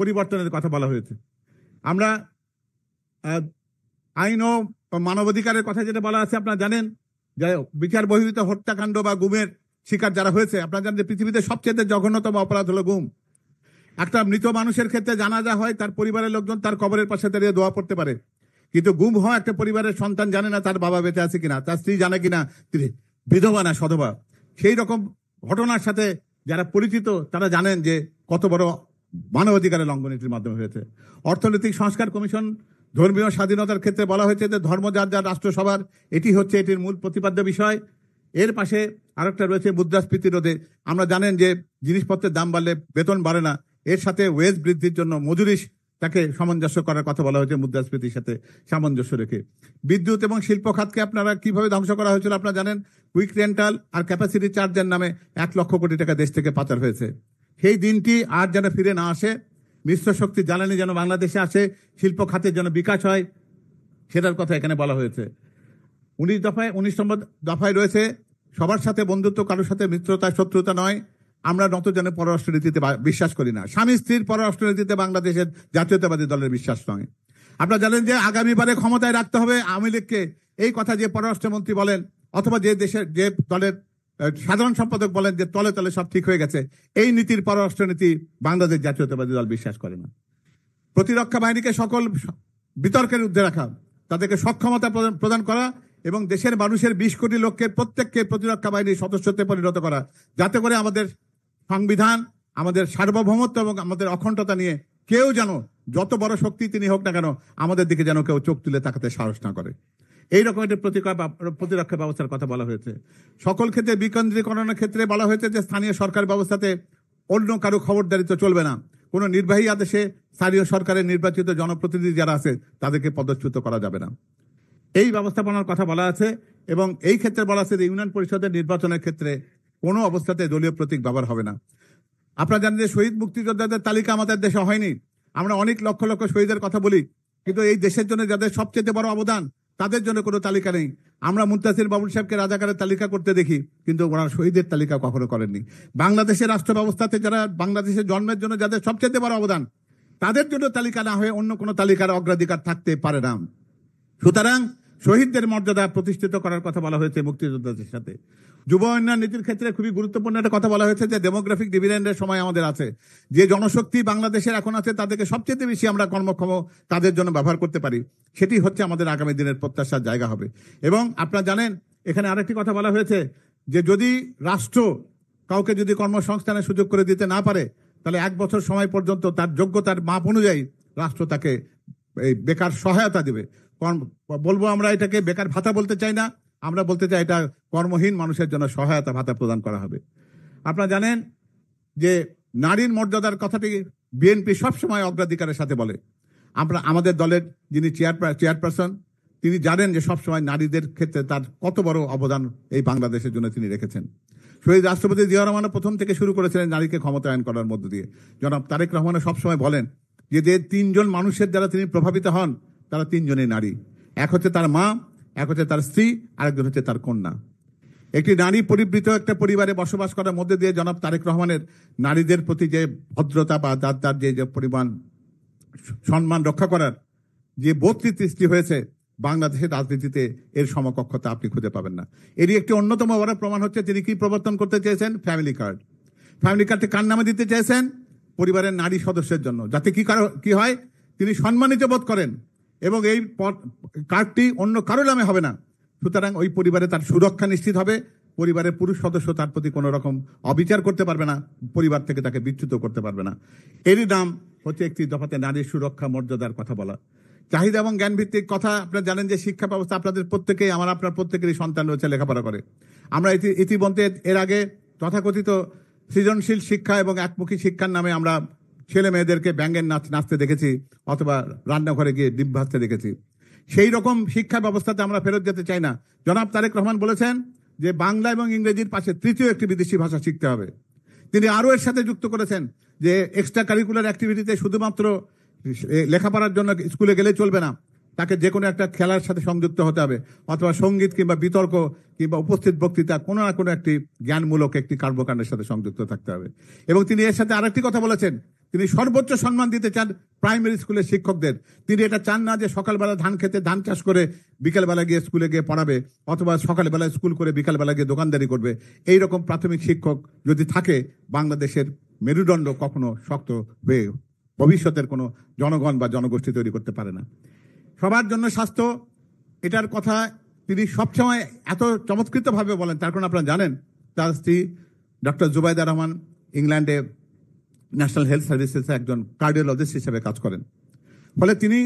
পরিবর্তনের কথা বলা হয়েছে। আমরা আইন ও মানবাধিকারের কথা যেটা বলা আছে, আপনারা জানেন যে বিচার বহির্ভূত হত্যাকাণ্ড বা গুমের শিকার যারা হয়েছে, আপনারা জানেন যে পৃথিবীতে সবচেয়ে জঘন্যতম অপরাধ হলো গুম। একটা মৃত মানুষের ক্ষেত্রে জানাজা হয়, তার পরিবারের লোকজন তার কবরের পাশে দাঁড়িয়ে দোয়া পড়তে পারে, কিন্তু গুম হওয়া একটা পরিবারের সন্তান জানে না তার বাবা বেঁচে আছে কিনা, তার স্ত্রী জানে কিনা তিনি বিধবা না সধবা। সেই রকম ঘটনার সাথে যারা পরিচিত তারা জানেন যে কত বড় মানবাধিকারের লঙ্ঘন এটির মাধ্যমে হয়েছে। অর্থনৈতিক সংস্কার কমিশন ধর্মীয় স্বাধীনতার ক্ষেত্রে বলা হয়েছে যে ধর্ম যার যার রাষ্ট্রসভার, এটি হচ্ছে এটির মূল প্রতিপাদ্য বিষয়। এর পাশে আরেকটা রয়েছে মুদ্রাস্ফীতি রোধে। আমরা জানেন যে জিনিসপত্রের দাম বাড়লে বেতন বাড়ে না, এর সাথে ওয়েজ বৃদ্ধির জন্য মজুরি তাকে সামঞ্জস্য করার কথা বলা হয়েছে মুদ্রাস্ফীতির সাথে সামঞ্জস্য রেখে। বিদ্যুৎ এবং শিল্প খাতকে আপনারা কিভাবে ধ্বংস করা হয়েছিল আপনারা জানেন। কুইক রেন্টাল আর ক্যাপাসিটি চার্জের নামে 1 লক্ষ কোটি টাকা দেশ থেকে পাচার হয়েছে। সেই দিনটি আর যেন ফিরে না আসে, মিশ্র শক্তি জ্বালানি যেন বাংলাদেশে আসে, শিল্প খাতের যেন বিকাশ হয়, সেটার কথা এখানে বলা হয়েছে। 19 নম্বর দফায় রয়েছে সবার সাথে বন্ধুত্ব, কারোর সাথে মিত্রতা শত্রুতা নয়। আমরা নতজনে পররাষ্ট্রনীতিতে বিশ্বাস করি না। স্বামী স্ত্রীর পররাষ্ট্রনীতিতে বাংলাদেশের জাতীয়তাবাদী দলের বিশ্বাস নয়। আপনারা জানেন যে আগামীবারে ক্ষমতায় রাখতে হবে আওয়ামী লীগকে, এই কথা যে পররাষ্ট্রমন্ত্রী বলেন অথবা যে দেশের যে দলের সাধারণ সম্পাদক বলেন যে তলে তলে সব ঠিক হয়ে গেছে, এই নীতির পররাষ্ট্রনীতি বাংলাদেশ জাতীয়তাবাদী দল বিশ্বাস করে না। প্রতিরক্ষা বাহিনীকে সকল বিতর্কের ঊর্ধ্বে রাখা, তাদেরকে সক্ষমতা প্রদান করা এবং দেশের মানুষের 20 কোটি লোকের প্রত্যেককে প্রতিরক্ষা বাহিনীর সদস্যত্বে পরিণত করা, যাতে করে আমাদের সংবিধান, আমাদের সার্বভৌমত্ব এবং আমাদের অখণ্ডতা নিয়ে কেউ যেন, যত বড় শক্তি তিনি হোক না কেন, আমাদের দিকে যেন কেউ চোখ তুলে তাকাতে সাহস না করে। এইরকম একটি প্রতিরক্ষা ব্যবস্থার কথা বলা হয়েছে। সকল ক্ষেত্রে বিকেন্দ্রীকরণের ক্ষেত্রে বলা হয়েছে যে স্থানীয় সরকার ব্যবস্থাতে অন্য কারো খবরদারিত্ব চলবে না। কোনো নির্বাহী আদেশে স্থানীয় সরকারের নির্বাচিত জনপ্রতিনিধি যারা আছে তাদেরকে পদচ্যুত করা যাবে না, এই ব্যবস্থাপনার কথা বলা আছে। এবং এই ক্ষেত্রে বলা আছে যে ইউনিয়ন পরিষদের নির্বাচনের ক্ষেত্রে কোনো অবস্থাতে দলীয় প্রতীক ব্যবহার হবে না। আপনারা জানেন যে শহীদ মুক্তিযোদ্ধাদের তালিকা আমাদের দেশে হয়নি। আমরা অনেক লক্ষ লক্ষ শহীদের কথা বলি, কিন্তু এই দেশের জন্য যাদের সবচেয়ে বড় অবদান তাদের জন্য কোনো তালিকা নেই। আমরা মুনতাসির বাবুল সাহেবকে রাজাকারের তালিকা করতে দেখি, কিন্তু ওনারা শহীদের তালিকা কখনো করেননি। বাংলাদেশের রাষ্ট্র ব্যবস্থাতে যারা বাংলাদেশের জন্মের জন্য যাদের সবচেয়ে বড় অবদান, তাদের জন্য তালিকা না হয়ে অন্য কোনো তালিকার অগ্রাধিকার থাকতে পারে না। সুতরাং শহীদদের মর্যাদা প্রতিষ্ঠিত করার কথা বলা হয়েছে মুক্তিযোদ্ধাদের সাথে। যুব উন্নয়ন নীতির ক্ষেত্রে খুবই গুরুত্বপূর্ণ একটা কথা বলা হয়েছে যে ডেমোগ্রাফিক ডিভিডেন্ডের সময় আমাদের আছে, যে জনশক্তি বাংলাদেশের এখন আছে তাদেরকে সবচেয়ে বেশি আমরা কর্মক্ষম তাদের জন্য ব্যবহার করতে পারি, সেটি হচ্ছে আমাদের আগামী দিনের প্রত্যাশার জায়গা হবে। এবং আপনারা জানেন এখানে আরেকটি কথা বলা হয়েছে যে যদি রাষ্ট্র কাউকে যদি কর্মসংস্থানের সুযোগ করে দিতে না পারে, তাহলে 1 বছর সময় পর্যন্ত তার যোগ্যতার মাপ অনুযায়ী রাষ্ট্র তাকে এই বেকার সহায়তা দিবে। বলবো আমরা এটাকে বেকার ভাতা বলতে চাই না, আমরা বলতে চাই এটা কর্মহীন মানুষের জন্য সহায়তা ভাতা প্রদান করা হবে। আপনারা জানেন যে নারীর মর্যাদার কথাটি বিএনপি সবসময় অগ্রাধিকারের সাথে বলে। আমরা আমাদের দলের যিনি চেয়ারপারসন তিনি জানেন যে সবসময় নারীদের ক্ষেত্রে তার কত বড় অবদান এই বাংলাদেশের জন্য তিনি রেখেছেন। শহীদ রাষ্ট্রপতি জিয়া রহমান প্রথম থেকে শুরু করেছিলেন নারীকে ক্ষমতায়ন করার মধ্য দিয়ে। জনাব তারেক রহমান সবসময় বলেন যে 3জন মানুষের দ্বারা তিনি প্রভাবিত হন, তারা 3 জনই নারী। এক হচ্ছে তার মা, এক হচ্ছে তার স্ত্রী, আরেকজন হচ্ছে তার কন্যা। একটি নারী পরিবৃত একটা পরিবারে বসবাস করার মধ্যে দিয়ে জনাব তারেক রহমানের নারীদের প্রতি যে ভদ্রতা বা তার যে পরিমাণ সম্মান রক্ষা করার যে বোধটি সৃষ্টি হয়েছে, বাংলাদেশের রাজনীতিতে এর সমকক্ষতা আপনি খুঁজে পাবেন না। এরই একটি অন্যতম বড় প্রমাণ হচ্ছে তিনি কি প্রবর্তন করতে চেয়েছেন, ফ্যামিলি কার্ড। ফ্যামিলি কার্ডটি কার নামে দিতে চেয়েছেন, পরিবারের নারী সদস্যের জন্য, যাতে কি হয় তিনি সম্মানিত বোধ করেন এবং এই কার্ডটি অন্য কারো নামে হবে না। সুতরাং ওই পরিবারে তার সুরক্ষা নিশ্চিত হবে, পরিবারের পুরুষ সদস্য তার প্রতি কোনো রকম অবিচার করতে পারবে না, পরিবার থেকে তাকে বিচ্যুত করতে পারবে না। এরই নাম হচ্ছে একটি দফাতে নারীর সুরক্ষা মর্যাদার কথা বলা। চাহিদা এবং জ্ঞান ভিত্তিক কথা, আপনারা জানেন যে শিক্ষা ব্যবস্থা আপনাদের প্রত্যেকেই, আপনার প্রত্যেকেরই সন্তান রয়েছে লেখাপড়া করে। আমরা ইতিমধ্যে এর আগে তথাকথিত সৃজনশীল শিক্ষা এবং একমুখী শিক্ষার নামে আমরা ছেলে মেয়েদেরকে ব্যাঙের নাচতে দেখেছি অথবা রান্নাঘরে গিয়ে ডিম ভাজতে দেখেছি। সেই রকম শিক্ষা ব্যবস্থাতে আমরা ফেরত যেতে চাই না। জনাব তারেক রহমান বলেছেন যে বাংলা এবং ইংরেজির পাশে তৃতীয় একটি বিদেশি ভাষা শিখতে হবে। তিনি আরও এর সাথে যুক্ত করেছেন যে এক্সট্রা কারিকুলার অ্যাক্টিভিটিতে শুধুমাত্র লেখাপড়ার জন্য স্কুলে গেলে চলবে না, তাকে যে কোনো একটা খেলার সাথে সংযুক্ত হতে হবে, অথবা সঙ্গীত কিংবা বিতর্ক কিংবা উপস্থিত বক্তৃতা কোনো না কোনো একটি জ্ঞানমূলক একটি কর্মকাণ্ডের সাথে সংযুক্ত থাকতে হবে। এবং তিনি এর সাথে আরেকটি কথা বলেছেন তিনি সর্বোচ্চ সম্মান দিতে চান প্রাইমারি স্কুলের শিক্ষকদের। তিনি এটা চান না যে সকালবেলা ধান খেতে ধান চাষ করে বিকেলবেলা গিয়ে স্কুলে গিয়ে পড়াবে, অথবা সকালবেলা স্কুল করে বিকালবেলা গিয়ে দোকানদারি করবে। এই রকম প্রাথমিক শিক্ষক যদি থাকে, বাংলাদেশের মেরুদণ্ড কখনো শক্ত হয়ে ভবিষ্যতের কোনো জনগণ বা জনগোষ্ঠী তৈরি করতে পারে না। সবার জন্য স্বাস্থ্য, এটার কথা তিনি সবসময় এত চমৎকৃতভাবে বলেন, তার কারণ আপনারা জানেন তার স্ত্রী ডক্টর জুবাইদা রহমান ইংল্যান্ডে ন্যাশনাল হেলথ সার্ভিসেসে একজন কার্ডিওলজিস্ট হিসেবে কাজ করেন। ফলে তিনি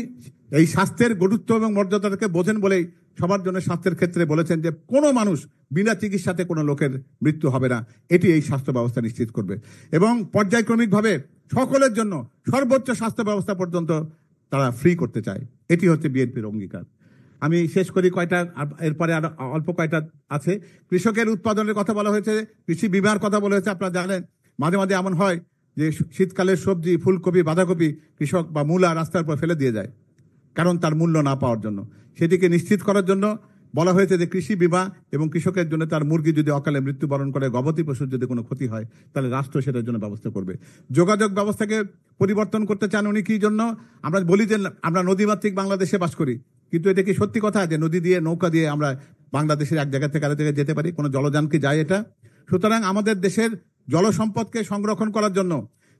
এই স্বাস্থ্যের গুরুত্ব এবং মর্যাদাটাকে বোঝেন বলেই সবার জন্য স্বাস্থ্যের ক্ষেত্রে বলেছেন যে কোনো মানুষ বিনা চিকিৎসাতে কোনো লোকের মৃত্যু হবে না, এটি এই স্বাস্থ্য ব্যবস্থা নিশ্চিত করবে। এবং পর্যায়ক্রমিকভাবে সকলের জন্য সর্বোচ্চ স্বাস্থ্য ব্যবস্থা পর্যন্ত তারা ফ্রি করতে চায়। এটি হচ্ছে বিএনপির অঙ্গীকার। আমি শেষ করি কয়টা, এরপরে আর অল্প কয়টা আছে। কৃষকের উৎপাদনের কথা বলা হয়েছে, কৃষি বিমার কথা বলা হয়েছে। আপনারা জানেন মাঝে মাঝে এমন হয় যে শীতকালের সবজি, ফুলকপি, বাঁধাকপি কৃষক বা মূলা রাস্তার উপর ফেলে দিয়ে যায়, কারণ তার মূল্য না পাওয়ার জন্য। সেটিকে নিশ্চিত করার জন্য বলা হয়েছে যে কৃষি বিমা, এবং কৃষকের জন্য তার মুরগি যদি অকালে মৃত্যুবরণ করে, গবাদি পশুর যদি কোনো ক্ষতি হয়, তাহলে রাষ্ট্র সেটার জন্য ব্যবস্থা করবে। যোগাযোগ ব্যবস্থাকে পরিবর্তন করতে চান উনি কি জন্য? আমরা বলি যে আমরা নদীমাতৃক বাংলাদেশে বাস করি, কিন্তু এটা কি সত্যি কথা যে নদী দিয়ে, নৌকা দিয়ে আমরা বাংলাদেশের এক জায়গা থেকে আরেক জায়গায় যেতে পারি? কোনো জলযান কি যায় এটা? সুতরাং আমাদের দেশের জলসম্পদকে সংরক্ষণ করার জন্য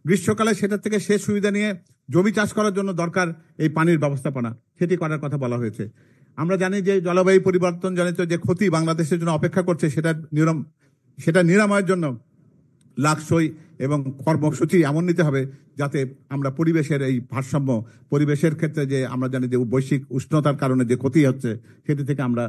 গ্রীষ্মকালে সেটার থেকে সে সুবিধা নিয়ে জমি চাষ করার জন্য দরকার এই পানির ব্যবস্থাপনা, সেটি করার কথা বলা হয়েছে। আমরা জানি যে জলবায়ু পরিবর্তন জনিত যে ক্ষতি বাংলাদেশের জন্য অপেক্ষা করছে, সেটা নিরাময়ের জন্য লাকসই এবং কর্মসূচি এমন নিতে হবে যাতে আমরা পরিবেশের এই ভারসাম্য, পরিবেশের ক্ষেত্রে যে আমরা জানি যে বৈশ্বিক উষ্ণতার কারণে যে ক্ষতি হচ্ছে, সেটি থেকে আমরা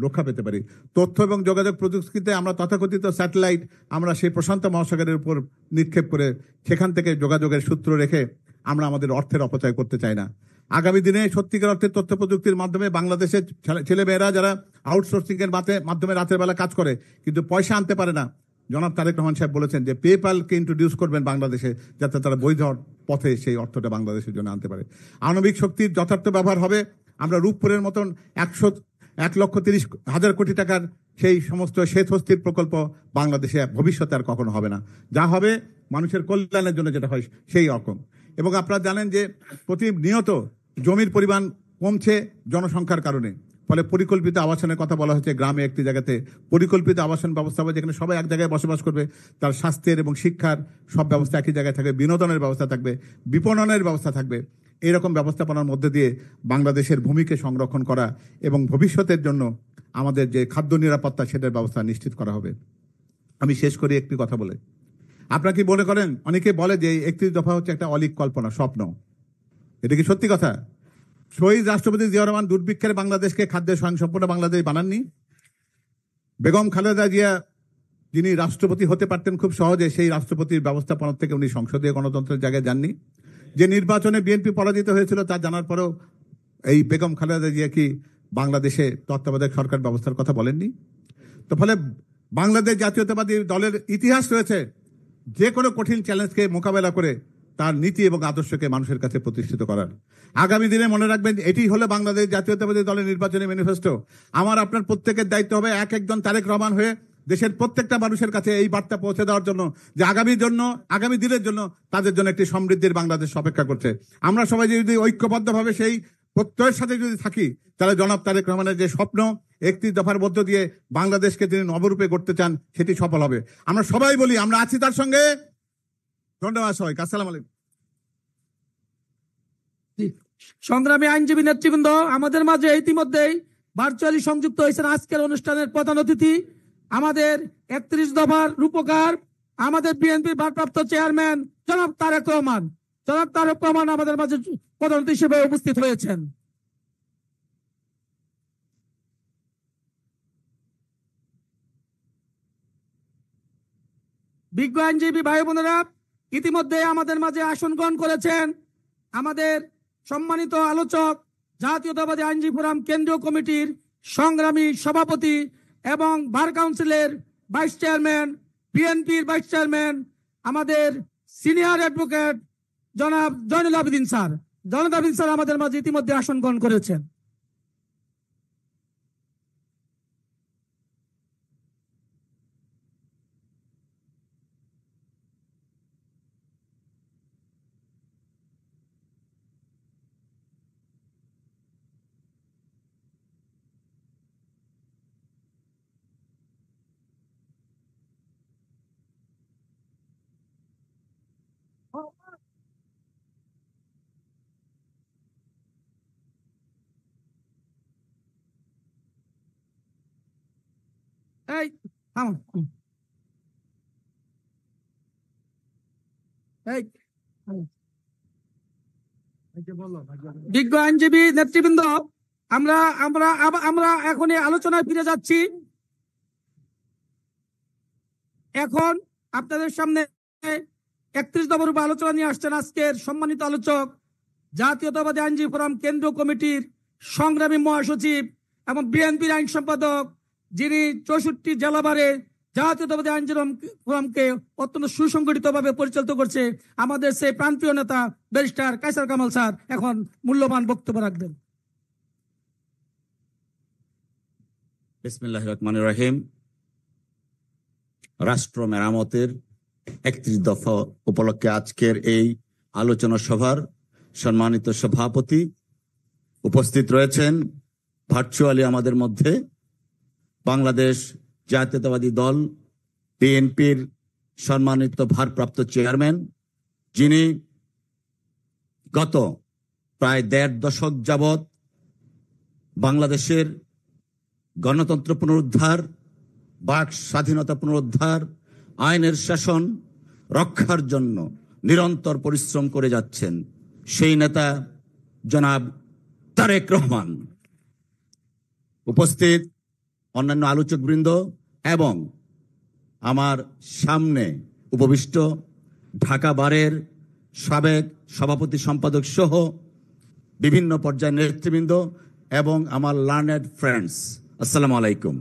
রক্ষা পেতে পারি। তথ্য এবং যোগাযোগ প্রযুক্তিতে আমরা তথাকথিত স্যাটেলাইট আমরা সেই প্রশান্ত মহাসাগরের উপর নিক্ষেপ করে সেখান থেকে যোগাযোগের সূত্র রেখে আমরা আমাদের অর্থের অপচয় করতে চাই না। আগামী দিনে সত্যিকার অর্থে তথ্য প্রযুক্তির মাধ্যমে বাংলাদেশের ছেলেমেয়েরা যারা আউটসোর্সিং এর মাধ্যমে রাতের বেলা কাজ করে কিন্তু পয়সা আনতে পারে না, জনাব তারেক রহমান সাহেব বলেছেন যে পেপ্যালকে ইন্ট্রোডিউস করবেন বাংলাদেশে, যাতে তারা বৈধ পথে সেই অর্থটা বাংলাদেশের জন্য আনতে পারে। আণবিক শক্তির যথার্থ ব্যবহার হবে। আমরা রূপপুরের মতন 1,30,00,000 কোটি টাকার সেই সমস্ত শ্বেতহস্তির প্রকল্প বাংলাদেশে ভবিষ্যতে আর কখনো হবে না। যা হবে মানুষের কল্যাণের জন্য যেটা হয় সেই রকম। এবং আপনারা জানেন যে প্রতিনিয়ত জমির পরিমাণ কমছে জনসংখ্যার কারণে। ফলে পরিকল্পিত আবাসনের কথা বলা হচ্ছে। গ্রামে একটি জায়গাতে পরিকল্পিত আবাসন ব্যবস্থা হবে, যেখানে সবাই এক জায়গায় বসবাস করবে, তার স্বাস্থ্যের এবং শিক্ষার সব ব্যবস্থা একই জায়গায় থাকবে, বিনোদনের ব্যবস্থা থাকবে, বিপণনের ব্যবস্থা থাকবে। এইরকম ব্যবস্থাপনার মধ্যে দিয়ে বাংলাদেশের ভূমিকে সংরক্ষণ করা এবং ভবিষ্যতের জন্য আমাদের যে খাদ্য নিরাপত্তা, সেটার ব্যবস্থা নিশ্চিত করা হবে। আমি শেষ করি একটি কথা বলে। আপনারা কি মনে করেন, অনেকে বলে যে 31 দফা হচ্ছে একটা অলীক কল্পনা, স্বপ্ন? এটা কি সত্যি কথা? শহীদ রাষ্ট্রপতি জিয়া রহমান দুর্ভিক্ষের বাংলাদেশকে খাদ্যে স্বয়ংসম্পূর্ণ বাংলাদেশ বানাননি। বেগম খালেদা জিয়া যিনি রাষ্ট্রপতি হতে পারতেন খুব সহজে, সেই রাষ্ট্রপতির ব্যবস্থাপনা থেকে উনি সংসদীয় গণতন্ত্রের জায়গায় যাননি। যে নির্বাচনে বিএনপি পরাজিত হয়েছিল তা জানার পরেও এই বেগম খালেদা জিয়া কি বাংলাদেশে তত্ত্বাবধায়ক সরকার ব্যবস্থার কথা বলেননি? তো ফলে বাংলাদেশ জাতীয়তাবাদী দলের ইতিহাস রয়েছে যে কোনো কঠিন চ্যালেঞ্জকে মোকাবেলা করে তার নীতি এবং আদর্শকে মানুষের কাছে প্রতিষ্ঠিত করার। আগামী দিনে মনে রাখবেন, এটি হলো বাংলাদেশ জাতীয়তাবাদী দলের নির্বাচনী ম্যানিফেস্টো। আমার আপনার প্রত্যেকের দায়িত্ব হবে এক একজন তারেক রহমান হয়ে দেশের প্রত্যেকটা মানুষের কাছে এই বার্তা পৌঁছে দেওয়ার জন্য যে আগামী দিনের জন্য তাদের জন্য একটি সমৃদ্ধির বাংলাদেশ অপেক্ষা করছে। আমরা সবাই যদি ঐক্যবদ্ধভাবে সেই প্রত্যয়ের সাথে যদি থাকি, তাহলে জনাব তারেক রহমানের যে স্বপ্ন 31 দফার মধ্য দিয়ে বাংলাদেশকে তিনি নবরূপে গড়তে চান, সেটি সফল হবে। আমরা সবাই বলি আমরা আছি তার সঙ্গে। ধন্যবাদ সবাইকে। আসসালামু আলাইকুম। সংগ্রামী আইনজীবী নেতৃবৃন্দ, আমাদের মাঝে ইতিমধ্যেই ভার্চুয়ালি সংযুক্ত হয়েছেন আজকের অনুষ্ঠানের প্রধান অতিথি, আমাদের 31 দফার রূপকার, আমাদের বিএনপির ভারপ্রাপ্ত চেয়ারম্যান জনাব তারেক রহমান। জনাব তারেক রহমান আমাদের মাঝে প্রধান অতিথি হিসেবে উপস্থিত হয়েছেন। বিজ্ঞ আইনজীবী ভাই বোনেরা, ইতিমধ্যে আমাদের মাঝে আসন গ্রহণ করেছেন আমাদের সম্মানিত আলোচক, জাতীয়তাবাদী আইনজীবী ফোরাম কেন্দ্রীয় কমিটির সংগ্রামী সভাপতি এবং বার কাউন্সিলের ভাইস চেয়ারম্যান, বিএনপির ভাইস চেয়ারম্যান, আমাদের সিনিয়র অ্যাডভোকেট জনাব জয়নুল আবেদিন স্যার। জয়নুল আবেদিন স্যার আমাদের মাঝে ইতিমধ্যে আসন গ্রহণ করেছেন। এই থামো। এই বিজ্ঞ আইনজীবী নেতৃবৃন্দ, আমরা আমরা আমরা এখন এই আলোচনায় ফিরে যাচ্ছি। এখন আপনাদের সামনে 31 দফার উপর আলোচনা নিয়ে আসছেন আজকের সম্মানিত আলোচক, জাতীয়তাবাদী আইনজীবী ফোরাম কেন্দ্রীয় কমিটির সংগ্রামী মহাসচিব এবং বিএনপির আইন সম্পাদক, যিনি 64 জেলাবারে জাতীয়তাবাদী আইনজীবী ফোরামকে অত্যন্ত সুসংগঠিতভাবে পরিচালিত করছে, আমাদের সেই প্রান্তীয় নেতা ব্যারিস্টার কায়সার কামাল স্যার এখন মূল্যবান বক্তব্য রাখবেন। বিসমিল্লাহির রহমানির রহিম। রাষ্ট্র মেরামতের 31 দফা উপলক্ষে আজকের এই আলোচনা সভার সম্মানিত সভাপতি উপস্থিত রয়েছেন ভার্চুয়ালি আমাদের মধ্যে বাংলাদেশ জাতীয়তাবাদী দল বিএনপির সম্মানিত ভারপ্রাপ্ত চেয়ারম্যান, যিনি গত প্রায় 1.5 দশক যাবৎ বাংলাদেশের গণতন্ত্র পুনরুদ্ধার, বাক স্বাধীনতা পুনরুদ্ধার, আইনের শাসন রক্ষার জন্য নিরন্তর পরিশ্রম করে যাচ্ছেন, সেই নেতা জনাব তারেক রহমান। উপস্থিত অন্যান্য আলোচকবৃন্দ এবং আমার সামনে উপবিষ্ট ঢাকা বারের সাবেক সভাপতি সম্পাদক সহ বিভিন্ন পর্যায়ের নেতৃবৃন্দ এবং আমার লার্নেড ফ্রেন্ডস, আসসালামু আলাইকুম।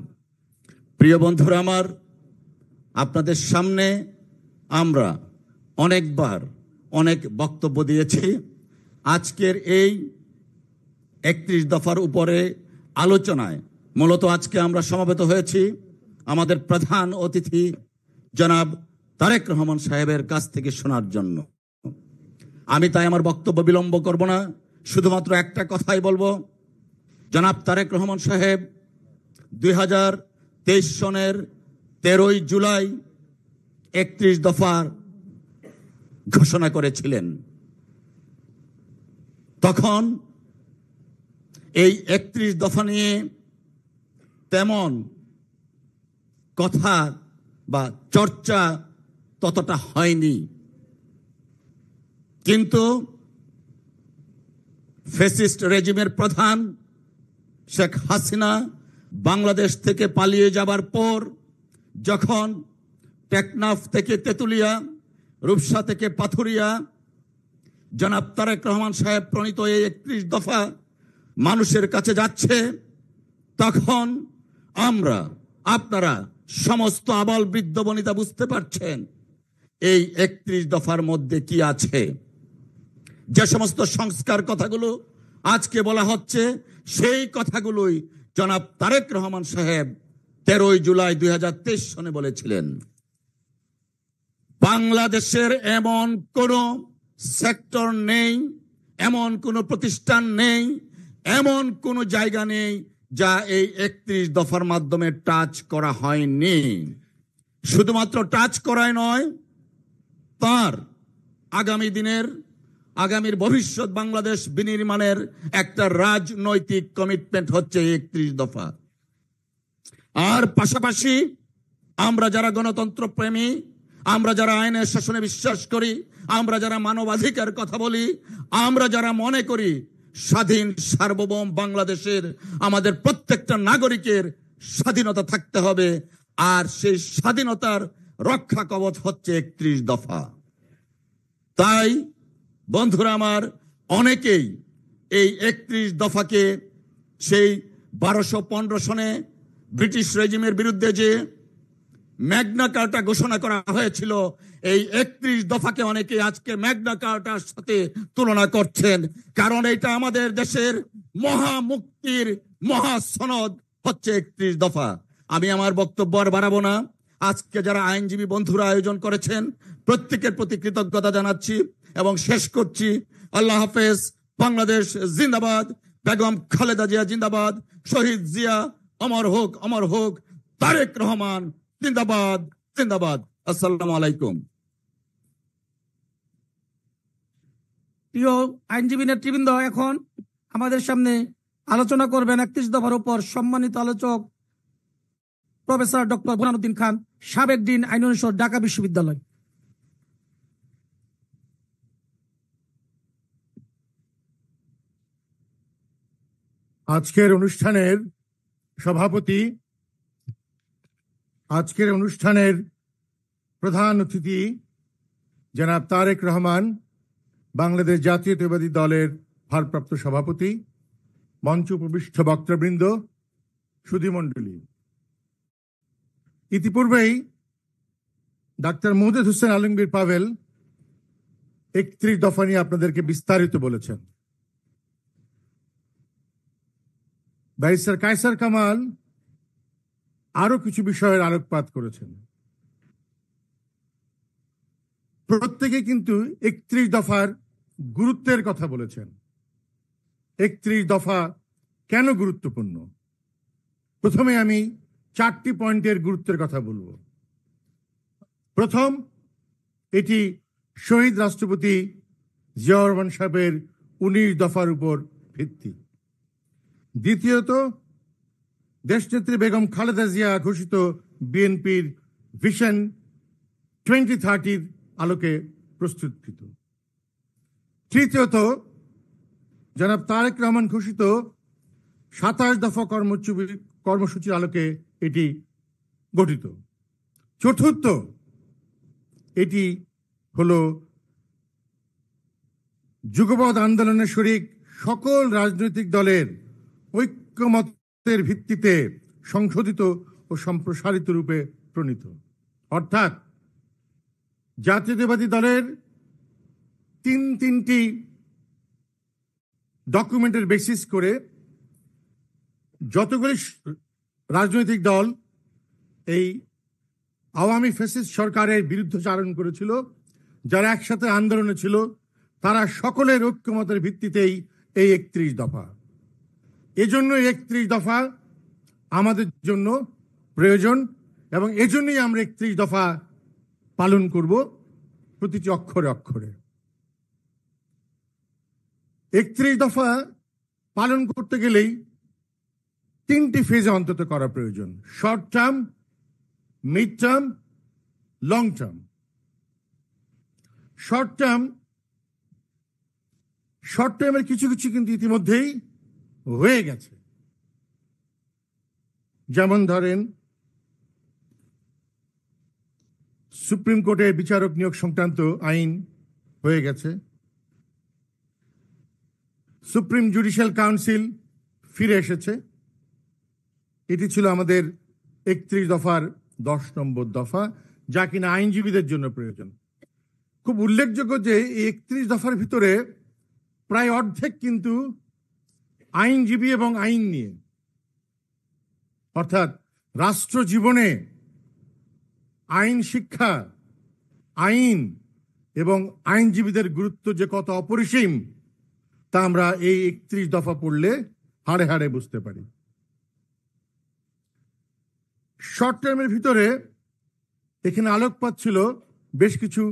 প্রিয় বন্ধুরা আমার, আপনাদের সামনে আমরা অনেকবার অনেক বক্তব্য দিয়েছি। আজকের এই 31 দফার উপরে আলোচনায় মূলত আজকে আমরা সমবেত হয়েছি আমাদের প্রধান অতিথি জনাব তারেক রহমান সাহেবের কাছ থেকে শোনার জন্য। আমি তাই আমার বক্তব্য বিলম্ব করব না, শুধুমাত্র একটা কথাই বলবো। জনাব তারেক রহমান সাহেব 2023 সনের 13ই জুলাই 31 দফার ঘোষণা করেছিলেন। তখন এই 31 দফা নিয়ে তেমন কথা বা চর্চা ততটা হয়নি, কিন্তু ফ্যাসিস্ট রেজিমের প্রধান শেখ হাসিনা বাংলাদেশ থেকে পালিয়ে যাবার পর, যখন টেকনাফ থেকে তেতুলিয়া, রূপসা থেকে পাথুরিয়া জনাব তারেক রহমান সাহেব প্রণীত এই 31 দফা মানুষের কাছে যাচ্ছে, তখন আমরা, আপনারা সমস্ত আবাল বৃদ্ধ বনিতা বুঝতে পারছেন এই 31 দফার মধ্যে কি আছে। যে সমস্ত সংস্কার কথাগুলো আজকে বলা হচ্ছে, সেই কথাগুলোই জনাব তারেক রহমান সাহেব 13ই জুলাই 2023 সনে বলেছিলেন। বাংলাদেশের এমন কোন সেক্টর নেই, এমন কোন প্রতিষ্ঠান নেই, এমন কোন জায়গা নেই যা এই 31 দফার মাধ্যমে টাচ করা হয়নি। শুধুমাত্র টাচ করাই নয়, তার আগামীর ভবিষ্যৎ বাংলাদেশ বিনির্মাণের একটা রাজনৈতিক কমিটমেন্ট হচ্ছে 31 দফা। আর পাশাপাশি আমরা যারা গণতন্ত্র প্রেমী, আমরা যারা আইনের শাসনে বিশ্বাস করি, আমরা যারা মানবাধিকার কথা বলি, আমরা যারা মনে করি স্বাধীন সার্বভৌম বাংলাদেশের আমাদের প্রত্যেকটা নাগরিকের স্বাধীনতা থাকতে হবে, আর সেই স্বাধীনতার রক্ষা কবচ হচ্ছে 31 দফা। তাই বন্ধুরা আমার, অনেকেই এই 31 দফাকে সেই 1215 সনে ব্রিটিশ রেজিমের বিরুদ্ধে যে ম্যাগনা কার্টা ঘোষণা করা হয়েছিল, এই 31 দফাকে অনেকে আজকে ম্যাগনা কার্টার সাথে তুলনা করছেন, কারণ এটা আমাদের দেশের মহামুক্তির মহাসনদ হচ্ছে 31 দফা। আমি আমার বক্তব্য আর বাড়াবো না। আজকে যারা আইনজীবী বন্ধুরা আয়োজন করেছেন, প্রত্যেকের প্রতি কৃতজ্ঞতা জানাচ্ছি এবং শেষ করছি। আল্লাহ হাফেজ। বাংলাদেশ জিন্দাবাদ। বেগম খালেদা জিয়া জিন্দাবাদ। শহীদ জিয়া অমর হোক, অমর হোক। তারেক রহমান জিন্দাবাদ, জিন্দাবাদ। আসসালামু আলাইকুম। প্রিয় আইনজীবী নেতৃবৃন্দ এখন আমাদের সামনে আলোচনা করবেন 31 দফার উপর সম্মানিত আলোচক প্রফেসর ডক্টর বুরহানুদ্দিন খান, সাবেক ডিন আইন অনুষদ, ঢাকা বিশ্ববিদ্যালয়। আজকের অনুষ্ঠানের সভাপতি, আজকের অনুষ্ঠানের প্রধান অতিথি জনাব তারেক রহমান, বাংলাদেশ জাতীয়তাবাদী দলের ভারপ্রাপ্ত সভাপতি, মঞ্চ উপবিষ্ট বক্তাবৃন্দ, সুধীমণ্ডলী, ইতিপূর্বেই ডাক্তার মুহদ্দেদ হোসেন আলমগীর পাভেল 31 দফা নিয়ে আপনাদেরকে বিস্তারিত বলেছেন। ব্যারিস্টার কায়সার কামাল আরো কিছু বিষয়ের আলোকপাত করেছেন। প্রত্যেকে কিন্তু 31 দফার গুরুত্বের কথা বলেছেন। 31 দফা কেন গুরুত্বপূর্ণ? প্রথমে আমি 4টি পয়েন্টের গুরুত্বের কথা বলবো। প্রথম, এটি শহীদ রাষ্ট্রপতি জিয়াউর রহমান সাহেবের 19 দফার উপর ভিত্তি। দ্বিতীয়ত, দেশনেত্রী বেগম খালেদা জিয়া ঘোষিত বিএনপির ভিশন 2030 আলোকে প্রস্তুতকৃত। তৃতীয়ত, জনাব তারেক রহমান ঘোষিত 27 দফা কর্মসূচির আলোকে এটি গঠিত। চতুর্থ, এটি হলো যুগপৎ আন্দোলনের শরিক সকল রাজনৈতিক দলের ঐক্যমতের ভিত্তিতে সংশোধিত ও সম্প্রসারিত রূপে প্রণীত। অর্থাৎ জাতীয়তাবাদী দলের তিনটি ডকুমেন্টের বেসিস করে যতগুলি রাজনৈতিক দল এই আওয়ামী ফ্যাসিস্ট সরকারের বিরুদ্ধচারণ করেছিল, যারা একসাথে আন্দোলনে ছিল, তারা সকলের ঐক্যমতের ভিত্তিতেই এই 31 দফা। এজন্য 31 দফা আমাদের জন্য প্রয়োজন এবং এজন্যই আমরা 31 দফা পালন করব প্রতিটি অক্ষরে অক্ষরে। 31 দফা পালন করতে গেলেই 3টি ফেজে অন্তত করা প্রয়োজন: short term, mid term, long term. Short টার্মের কিছু কিছু কিন্তু ইতিমধ্যেই হয়ে গেছে। যেমন ধরেন, সুপ্রিম কোর্টের বিচারক নিয়োগ সংক্রান্ত আইন হয়ে গেছে, সুপ্রিম জুডিশিয়াল কাউন্সিল ফিরে এসেছে। এটি ছিল আমাদের 31 দফার 10 নম্বর দফা, যা কিনা আইনজীবীদের জন্য প্রয়োজন। খুব উল্লেখযোগ্য যে এই 31 দফার ভিতরে প্রায় অর্ধেক কিন্তু আইনজীবী এবং আইন নিয়ে, অর্থাৎ রাষ্ট্র জীবনে আইন শিক্ষা, আইন এবং আইনজীবীদের গুরুত্ব যে কত অপরিসীম তা আমরা এই 31 দফা পড়লে হাড়ে হাড়ে বুঝতে পারি। শর্ট টার্মের ভিতরে এখানে আলোকপাত ছিল বেশ কিছু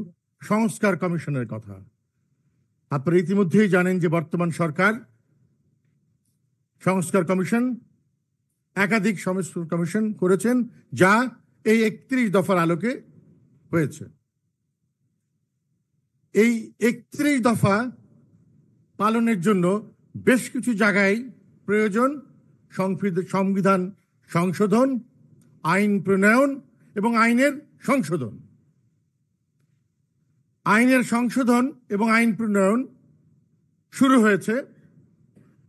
সংস্কার কমিশনের কথা। আপনারা ইতিমধ্যেই জানেন যে বর্তমান সরকার সংস্কার কমিশন, একাধিক সংস্কার কমিশন করেছেন, যা এই 31 দফার আলোকে হয়েছে। এই 31 দফা পালনের জন্য বেশ কিছু জায়গায় প্রয়োজন সংবিধান সংশোধন, আইন প্রণয়ন এবং আইনের সংশোধন। আইনের সংশোধন এবং আইন প্রণয়ন শুরু হয়েছে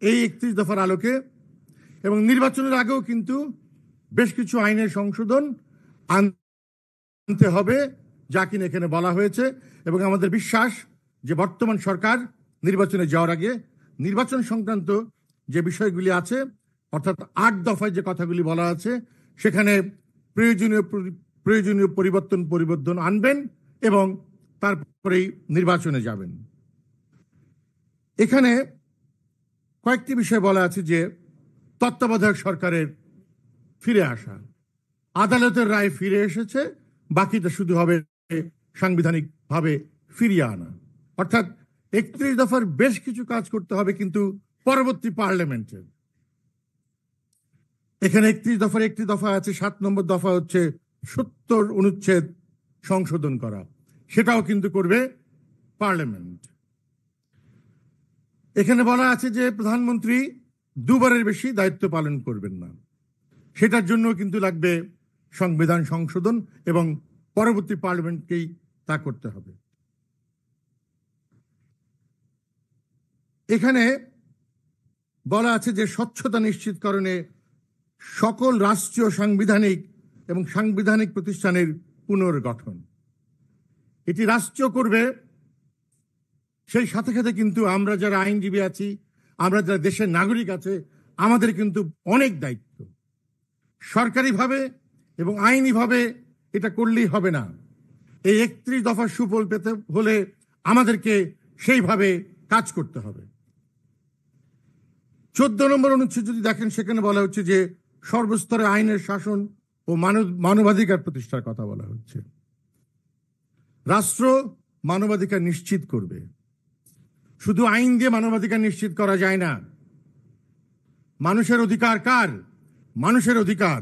এই 31 দফার আলোকে, এবং নির্বাচনের আগেও কিন্তু বেশ কিছু আইনের সংশোধন আনতে হবে, যা কিনা এখানে বলা হয়েছে। এবং আমাদের বিশ্বাস যে বর্তমান সরকার নির্বাচনে যাওয়ার আগে নির্বাচন সংক্রান্ত যে বিষয়গুলি আছে, অর্থাৎ 8 দফায় যে কথাগুলি বলা আছে, সেখানে প্রয়োজনীয় পরিবর্তন আনবেন এবং তারপরেই নির্বাচনে যাবেন। এখানে কয়েকটি বিষয় বলা আছে যে তত্ত্বাবধায়ক সরকারের ফিরে আসা, আদালতের রায় ফিরে এসেছে, বাকিটা শুধু হবে সাংবিধানিক ভাবে ফিরিয়ে আনা। অর্থাৎ 31 দফার বেশ কিছু কাজ করতে হবে কিন্তু পরবর্তী পার্লামেন্টের। এখানে 31 দফার একটি দফা আছে, 7 নম্বর দফা হচ্ছে 70 অনুচ্ছেদ সংশোধন করা, সেটাও কিন্তু করবে পার্লামেন্ট। এখানে বলা আছে যে প্রধানমন্ত্রী দুবারের বেশি দায়িত্ব পালন করবেন না, সেটার জন্য কিন্তু লাগবে সংবিধান সংশোধন এবং পরবর্তী পার্লামেন্টকেই তা করতে হবে। এখানে বলা আছে যে স্বচ্ছতা নিশ্চিতকরণে সকল রাষ্ট্রীয় সাংবিধানিক এবং সাংবিধানিক প্রতিষ্ঠানের পুনর্গঠন, এটি রাষ্ট্র করবে। সেই সাথে সাথে কিন্তু আমরা যারা আইনজীবী আছি, আমরা যারা দেশের নাগরিক আছে, আমাদের কিন্তু অনেক দায়িত্ব। সরকারিভাবে এবং আইনিভাবে এটা করলেই হবে না। এই 31 দফার সুফল পেতে হলে আমাদেরকে সেইভাবে কাজ করতে হবে। 14 নম্বর অনুচ্ছেদ যদি দেখেন, সেখানে বলা হচ্ছে যে সর্বস্তরে আইনের শাসন ও মানবাধিকার প্রতিষ্ঠার কথা বলা হচ্ছে। রাষ্ট্র মানবাধিকার নিশ্চিত করবে, শুধু আইন দিয়ে মানবাধিকার নিশ্চিত করা যায় না। মানুষের অধিকার কার? মানুষের অধিকার।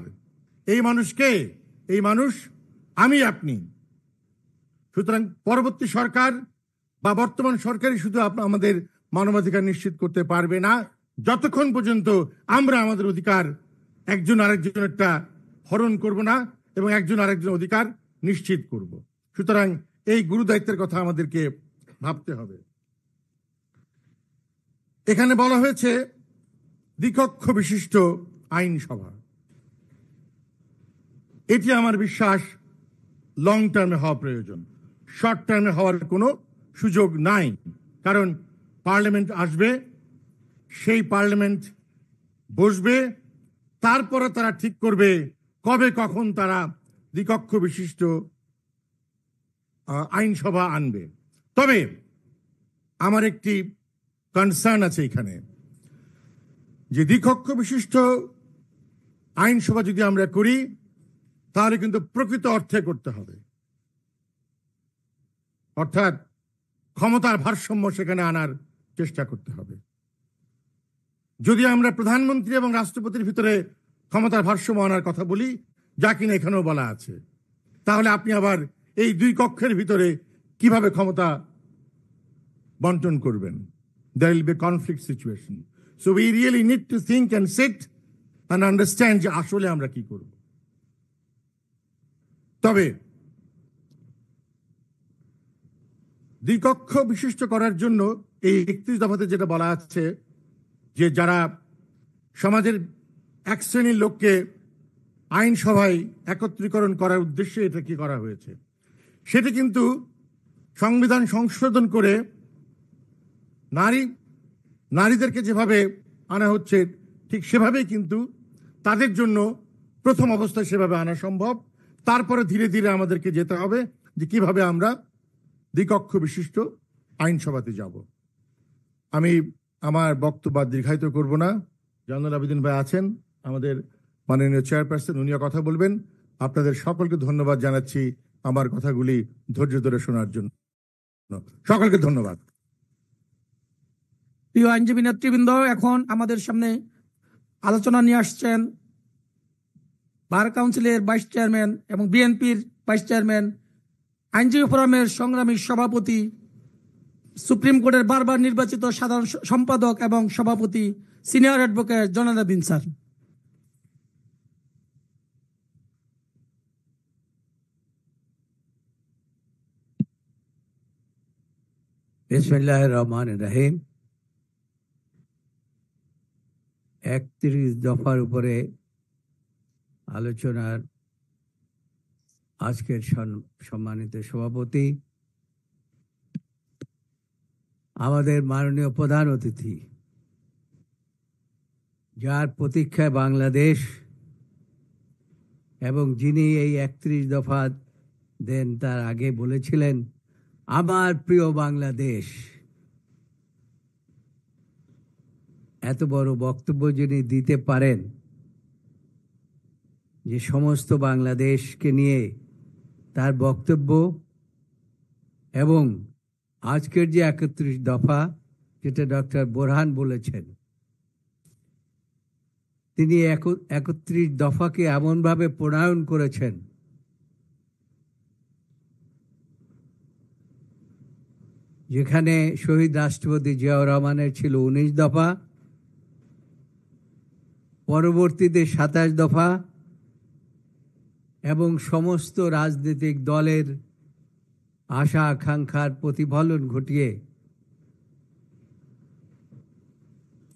এই মানুষকে, এই মানুষ আমি আপনি। সুতরাং পরবর্তী সরকার বা বর্তমান সরকারই শুধু আমাদের মানবাধিকার নিশ্চিত করতে পারবে না, যতক্ষণ পর্যন্ত আমরা আমাদের অধিকার একজন আরেকজনেরটা হরণ করব না এবং একজন আরেকজন অধিকার নিশ্চিত করব। সুতরাং এই গুরু দায়িত্বের কথা আমাদেরকে ভাবতে হবে। এখানে বলা হয়েছে দ্বিকক্ষ বিশিষ্ট আইনসভা। এটি আমার বিশ্বাস লং টার্মে হওয়া প্রয়োজন, শর্ট টার্মে হওয়ার কোনো সুযোগ নাই। কারণ পার্লামেন্ট আসবে, সেই পার্লামেন্ট বসবে, তারপরে তারা ঠিক করবে কবে কখন তারা দ্বিকক্ষ বিশিষ্ট আইনসভা আনবে। তবে আমার একটি কনসার্ন আছে এখানে, যে দ্বিকক্ষ বিশিষ্ট আইনসভা যদি আমরা করি, তাহলে কিন্তু প্রকৃত অর্থে করতে হবে, অর্থাৎ ক্ষমতার ভারসাম্য সেখানে আনার চেষ্টা করতে হবে। যদি আমরা প্রধানমন্ত্রী এবং রাষ্ট্রপতির ভিতরে ক্ষমতার ভারসাম্য আনার কথা বলি, যা কিনা এখানেও বলা আছে, তাহলে আপনি আবার এই দুই কক্ষের ভিতরে কিভাবে ক্ষমতা বন্টন করবেন? There will be a conflict situation. So we really need to think and sit and understand যে আসলে আমরা কি করব। তবে দ্বিকক্ষ বিশিষ্ট করার জন্য এই 31 দফাতে যেটা বলা আছে, যে যারা সমাজের এক শ্রেণীর লোককে আইনসভায় একত্রীকরণ করার উদ্দেশ্যে এটা কি করা হয়েছে, সেটি কিন্তু সংবিধান সংশোধন করে নারীদেরকে যেভাবে আনা হচ্ছে ঠিক সেভাবেই কিন্তু তাদের জন্য প্রথম অবস্থায় সেভাবে আনা সম্ভব। তারপরে ধীরে ধীরে আমাদেরকে যেতে হবে যে কিভাবে আমরা দ্বিকক্ষ বিশিষ্ট আইনসভাতে যাব। আমি আমার বক্তব্য দীর্ঘায়িত করব না। জয়নুল আবেদিন ভাই আছেন, আমাদের মাননীয় চেয়ারপারসন, উনিও কথা বলবেন। আপনাদের সকলকে ধন্যবাদ জানাচ্ছি আমার কথাগুলি ধৈর্য ধরে শোনার জন্য। সকলকে ধন্যবাদ। প্রিয় আইনজীবী নেতৃবৃন্দ, এখন আমাদের সামনে আলোচনা নিয়ে আসছেন বার কাউন্সিলের ভাইস চেয়ারম্যান এবং বিএনপির ভাইস চেয়ারম্যান, আইনজীবী ফোরামের সংগ্রামী সভাপতি, সুপ্রিম কোর্টের বারবার নির্বাচিত সাধারণ সম্পাদক এবং সভাপতি, senior advocate Zainul Abedin sir. বিসমিল্লাহির রহমানির রহিম। 31 দফার উপরে আলোচনার আজকের সম্মানিত সভাপতি, আমাদের মাননীয় প্রধান অতিথি, যার প্রতীক্ষায় বাংলাদেশ এবং যিনি এই 31 দফা দেন, তার আগে বলেছিলেন আমার প্রিয় বাংলাদেশ। এত বড় বক্তব্য যিনি দিতে পারেন, যে সমস্ত বাংলাদেশকে নিয়ে তার বক্তব্য এবং আজকের যে 31 দফা, যেটা ডক্টর বোরহান বলেছেন, তিনি 31 দফাকে এমনভাবে প্রণয়ন করেছেন যেখানে শহীদ রাষ্ট্রপতি জিয়াউর রহমানের ছিল 19 দফা, পরবর্তীতে 27 দফা, এবং সমস্ত রাজনৈতিক দলের আশা আকাঙ্ক্ষার প্রতিফলন ঘটিয়ে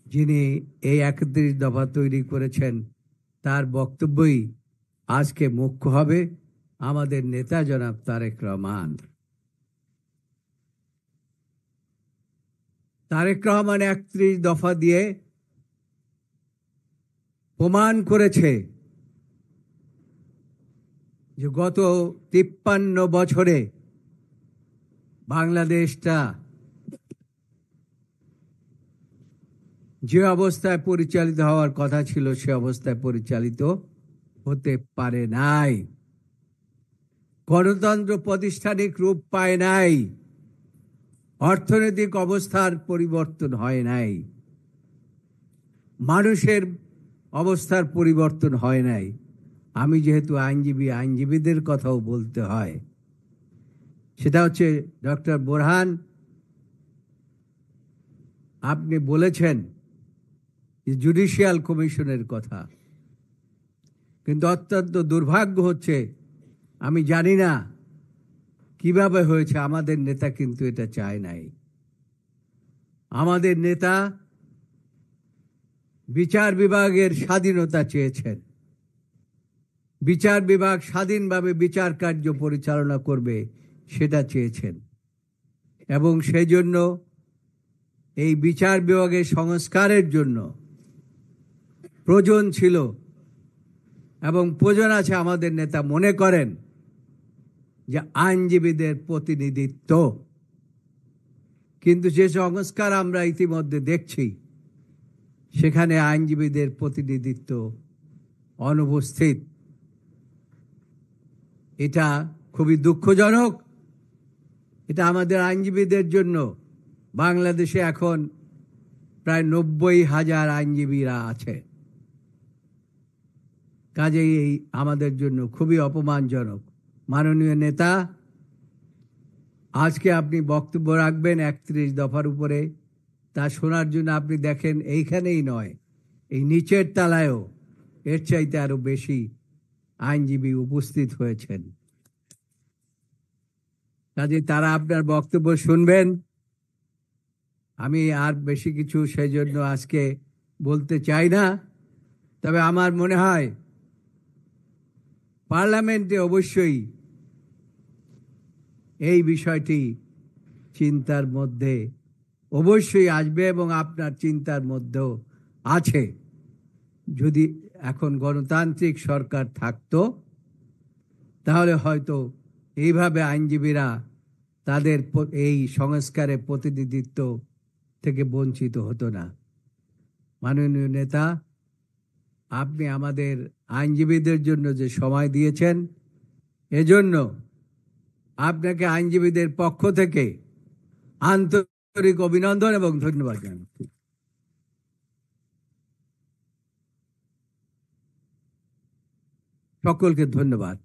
যিনি এই 31 দফা তৈরি করেছেন, তার বক্তব্যই আজকে মুখ্য হবে আমাদের নেতা জনাব তারেক রহমান। তারেক রহমান 31 দফা দিয়ে প্রমাণ করেছে যে গত 53 বছরে বাংলাদেশটা যে অবস্থায় পরিচালিত হওয়ার কথা ছিল সে অবস্থায় পরিচালিত হতে পারে নাই। গণতন্ত্র প্রাতিষ্ঠানিক রূপ পায় নাই, অর্থনৈতিক অবস্থার পরিবর্তন হয় নাই, মানুষের অবস্থার পরিবর্তন হয় নাই। আমি যেহেতু আইনজীবী, আইনজীবীদের কথাও বলতে হয়। সেটা হচ্ছে ডক্টর বোরহান, আপনি বলেছেন জুডিশিয়াল কমিশনের কথা, কিন্তু অত্যন্ত দুর্ভাগ্য হচ্ছে, আমি জানি না কিভাবে হয়েছে, আমাদের নেতা কিন্তু এটা চায় নাই। আমাদের নেতা বিচার বিভাগের স্বাধীনতা চেয়েছেন, বিচার বিভাগ স্বাধীনভাবে বিচার কার্য পরিচালনা করবে সেটা চেয়েছেন, এবং সেই জন্য এই বিচার বিভাগের সংস্কারের জন্য প্রয়োজন ছিল এবং প্রয়োজন আছে। আমাদের নেতা মনে করেন যে আইনজীবীদের প্রতিনিধিত্ব, কিন্তু যে সংস্কার আমরা ইতিমধ্যে দেখছি সেখানে আইনজীবীদের প্রতিনিধিত্ব অনুপস্থিত। এটা খুবই দুঃখজনক। এটা আমাদের আইনজীবীদের জন্য, বাংলাদেশে এখন প্রায় 90,000 আইনজীবীরা আছে, কাজেই এই আমাদের জন্য খুবই অপমানজনক। মাননীয় নেতা, আজকে আপনি বক্তব্য রাখবেন 31 দফার উপরে, তা শোনার জন্য আপনি দেখেন এইখানেই নয়, এই নিচের তলায়ও এর চাইতে আরো বেশি আইনজীবী উপস্থিত হয়েছেন। কাজে তারা আপনার বক্তব্য শুনবেন। আমি আর বেশি কিছু সেই জন্য আজকে বলতে চাই না, তবে আমার মনে হয় পার্লামেন্টে অবশ্যই এই বিষয়টি চিন্তার মধ্যে অবশ্যই আসবে এবং আপনার চিন্তার মধ্যেও আছে। যদি এখন গণতান্ত্রিক সরকার থাকতো তাহলে হয়তো এইভাবে আইনজীবীরা তাদের এই সংস্কারের প্রতিনিধিত্ব থেকে বঞ্চিত হতো না। মাননীয় নেতা, আপনি আমাদের আইনজীবীদের জন্য যে সময় দিয়েছেন, এজন্য আপনাকে আইনজীবীদের পক্ষ থেকে আন্তরিক অভিনন্দন এবং ধন্যবাদ জানাচ্ছি। সকলকে ধন্যবাদ।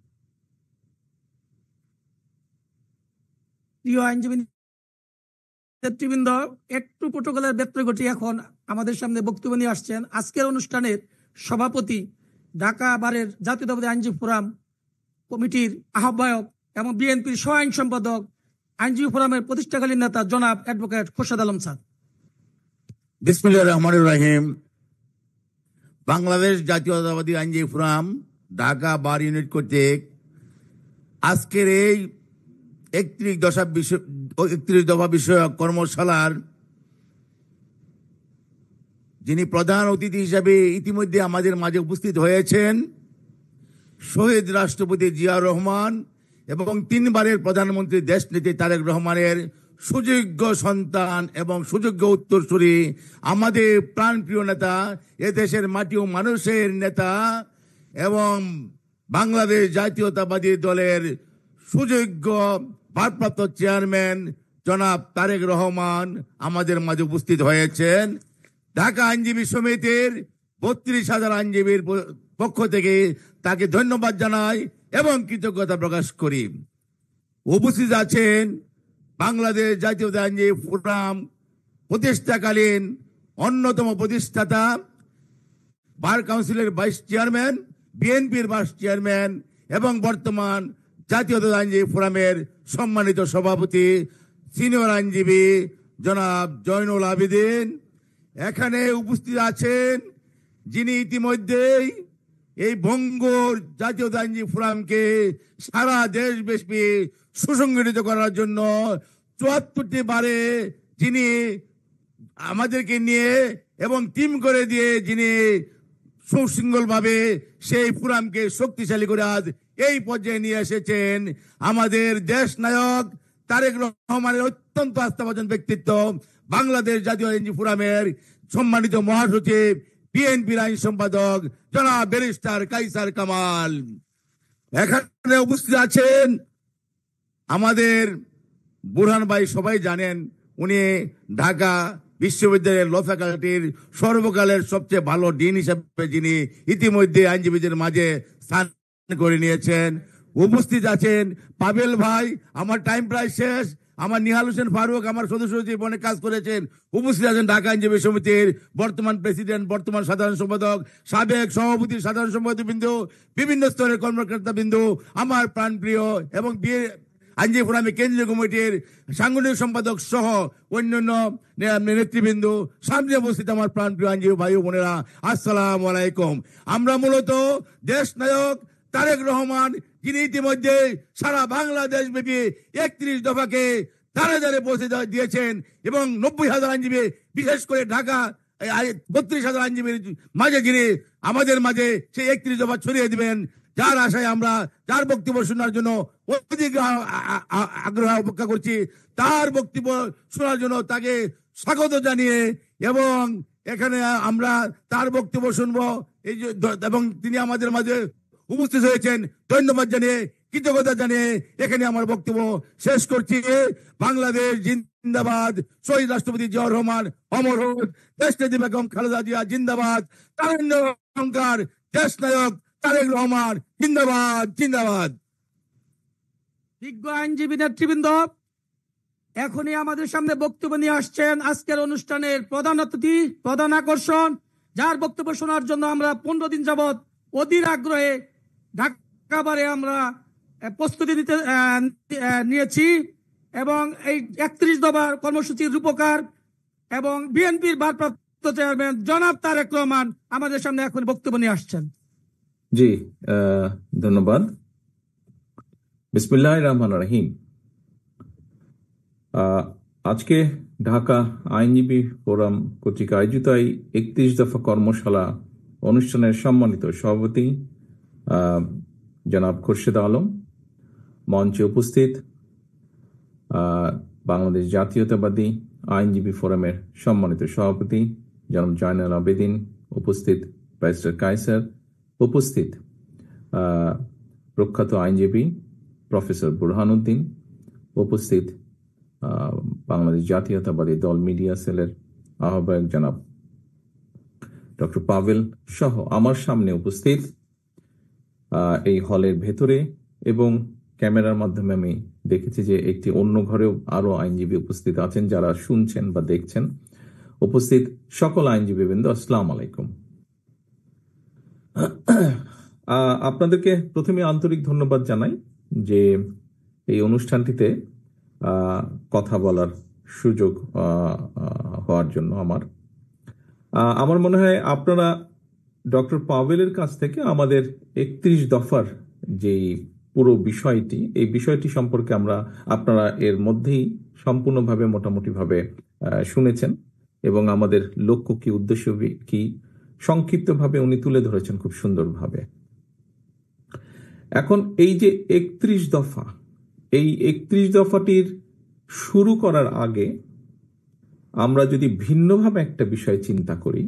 প্রিয় আইনজীবী নেতৃবৃন্দ, একটু প্রোটোকলের ব্যত্যয় ঘটিয়ে এখন আমাদের সামনে বক্তব্য নিয়ে আসছেন আজকের অনুষ্ঠানের সভাপতি, ঢাকা বারের জাতীয়তাবাদী আইনজীবী ফোরাম কমিটির আহ্বায়ক এবং বিএনপির সহ আইন সম্পাদক, আইনজীবী ফোরামের প্রতিষ্ঠাকালীন নেতা জনাব অ্যাডভোকেট খোরশেদ আলম স্যার। বিসমিল্লাহির রহমানির রহিম। বাংলাদেশ জাতীয়তাবাদী আইনজীবী ফোরাম ঢাকা বার ইউনিট কর্তৃক আজকের এই 31 দফা বিষয়ক কর্মশালার যিনি প্রধান অতিথি হিসেবে ইতিমধ্যে আমাদের মাঝে উপস্থিত হয়েছেন শহীদ রাষ্ট্রপতি জিয়াউর রহমান এবং 3 বারের প্রধানমন্ত্রী দেশনেত্রী তারেক রহমানের সুযোগ্য সন্তান এবং সুযোগ্য উত্তরসূরি, আমাদের প্রাণপ্রিয় নেতা, এদেশের মাটি ও মানুষের নেতা এবং বাংলাদেশ জাতীয়তাবাদী দলের সুযোগ্য ভারপ্রাপ্ত চেয়ারম্যান জনাব তারেক রহমান আমাদের মাঝে উপস্থিত হয়েছেন। ঢাকা আইনজীবী সমিতির 32,000 আইনজীবীর পক্ষ থেকে তাকে ধন্যবাদ জানাই এবং কৃতজ্ঞতা প্রকাশ করি। উপস্থিত আছেন বাংলাদেশ জাতীয় আইনজীবী ফোরাম প্রতিষ্ঠাকালীন অন্যতম প্রতিষ্ঠাতা, বার কাউন্সিলের ভাইস চেয়ারম্যান, বিএনপির ভাইস চেয়ারম্যান এবং বর্তমান জাতীয় আইনজীবী ফোরামের সম্মানিত সভাপতি সিনিয়র আইনজীবী জনাব জয়নুল আবেদিন। এখানে উপস্থিত আছেন যিনি ইতিমধ্যেই এই বঙ্গ জাতীয় আইনজীবী ফোরামকে সারা দেশব্যাপী সুসংগঠিত করার জন্য 74টি বারে যিনি আমাদেরকে নিয়ে এবং টিম করে দিয়ে যিনি সুশৃঙ্খল ভাবে সেই ফোরামকে শক্তিশালী করে আজ এই পর্যায়ে নিয়ে এসেছেন আমাদের দেশ নায়ক তারেক রহমানের অত্যন্ত আস্থাভাজন ব্যক্তিত্ব, বাংলাদেশ জাতীয় আইনজীবী ফোরামের সম্মানিত মহাসচিব, বিএনপির আইন সম্পাদক জনাব ব্যারিস্টার কাইসার কামাল। এখানে উপস্থিত আছেন আমাদের বুরহান ভাই, সবাই জানেন উনি ঢাকা বিশ্ববিদ্যালয়ের ল ফ্যাকাল্টির সর্বকালের সবচেয়ে ভালো ডিন হিসাবে যিনি ইতিমধ্যে আইনজীবীদের মাঝে স্থান করে নিয়েছেন। উপস্থিত আছেন পাবেল ভাই, আমার টাইম প্রায় শেষ, আমার নিহাল হোসেন ফারুক আমার সদস্য সচিব অনেক কাজ করেছেন। উপস্থিত আছেন ঢাকা আইনজীবী সমিতির বর্তমান প্রেসিডেন্ট, বর্তমান সাধারণ সম্পাদক, সাবেক সভাপতি, সাধারণ সম্পাদক বিন্দু, বিভিন্ন স্তরের কর্মকর্তা বিন্দু, আমার প্রাণপ্রিয় এবং আইনজীবী ফোরামের কেন্দ্রীয় কমিটির সাংগঠনিক সম্পাদক সহ অন্যান্য নেতৃবৃন্দ, সামনে উপস্থিত আমার প্রাণপ্রিয় আইনজীবী ভাই ও বোনেরা, আসসালামু আলাইকুম। আমরা মূলত দেশ নায়ক তারেক রহমান, যিনি ইতিমধ্যে সারা বাংলাদেশ ব্যাপী 31 দফাকে ধারে ধারে পৌঁছে দিয়েছেন এবং 90,000 আইনজীবী, বিশেষ করে ঢাকা 32,000 আইনজীবীর মাঝে যিনি আমাদের মাঝে সেই 31 দফা ছড়িয়ে দিবেন, যার আশায় আমরা যার বক্তব্য শোনার জন্য অধিক আগ্রহ অপেক্ষা করছি, তার বক্তব্য শোনার জন্য তাকে স্বাগত জানিয়ে এবং এখানে আমরা তার বক্তব্য শুনবো এই যে, এবং তিনি আমাদের মাঝে উপস্থিত হয়েছেন, ধন্যবাদ জানিয়ে কৃতজ্ঞতা জানিয়ে এখানে আমার বক্তব্য শেষ করছি। বাংলাদেশ জিন্দাবাদ, শহীদ রাষ্ট্রপতি জিয়াউর রহমান অমর হোক, দেশনেত্রী বেগম খালেদা জিয়া জিন্দাবাদ, তারুণ্য অহংকার দেশ নায়ক তারেক রহমান জিন্দাবাদ জিন্দাবাদ। বিজ্ঞ আইনজীবী নেতৃবৃন্দ, এখনই আমাদের সামনে বক্তব্য নিয়ে আসছেন আজকের অনুষ্ঠানের প্রধান অতিথি, প্রধান আকর্ষণ, যার বক্তব্য শোনার জন্য আমরা 15 দিন যাবৎ অধীর আগ্রহে ঢাকা বারে আমরা প্রস্তুতি নিয়েছি এবং এই 31 দফার কর্মসূচির রূপকার এবং বিএনপির ভারপ্রাপ্ত চেয়ারম্যান জনাব তারেক রহমান আমাদের সামনে এখন বক্তব্য নিয়ে আসছেন। জি, ধন্যবাদ। বিসমিল্লাহির রহমানির রহিম। আজকে ঢাকা আইনজীবী ফোরাম কর্তৃক আয়োজিত এই 31 দফা কর্মশালা অনুষ্ঠানের সম্মানিত সভাপতি জনাব খুরশেদ আলম, মঞ্চে উপস্থিত বাংলাদেশ জাতীয়তাবাদী আইনজীবী ফোরামের সম্মানিত সভাপতি জনাব জয়নুল আবেদিন, উপস্থিত ব্যারিস্টার কায়সার, উপস্থিত প্রখ্যাত আইনজীবী প্রফেসর বুরহানুদ্দিন, উপস্থিত বাংলাদেশ জাতীয়তাবাদী দল মিডিয়া সেলের আহ্বায়ক জনাব ডক্টর পাভেল সহ আমার সামনে উপস্থিত এই হলের ভেতরে এবং ক্যামেরার মাধ্যমে আমি দেখেছি যে একটি অন্য ঘরেও আরো আইনজীবী উপস্থিত আছেন যারা শুনছেন বা দেখছেন। উপস্থিত সকল আইনজীবীবৃন্দ, আসসালামু আলাইকুম। আপনাদেরকে প্রথমে আন্তরিক ধন্যবাদ জানাই যে এই অনুষ্ঠানটিতে কথা বলার সুযোগ হওয়ার জন্য। আমার মনে হয় আপনারা ডক্টর পাভেলের কাছ থেকে আমাদের 31 দফার যে পুরো বিষয়টি, এই বিষয়টি সম্পর্কে আপনারা এর মধ্যেই সম্পূর্ণভাবে মোটামুটিভাবে শুনেছেন এবং আমাদের লক্ষ্য কি, উদ্দেশ্য কি সংক্ষিপ্তভাবে উনি তুলে ধরেছেন খুব সুন্দরভাবে। এখন এই যে 31 দফা, এই 31 দফাটির শুরু করার আগে আমরা যদি ভিন্নভাবে একটা বিষয় চিন্তা করি,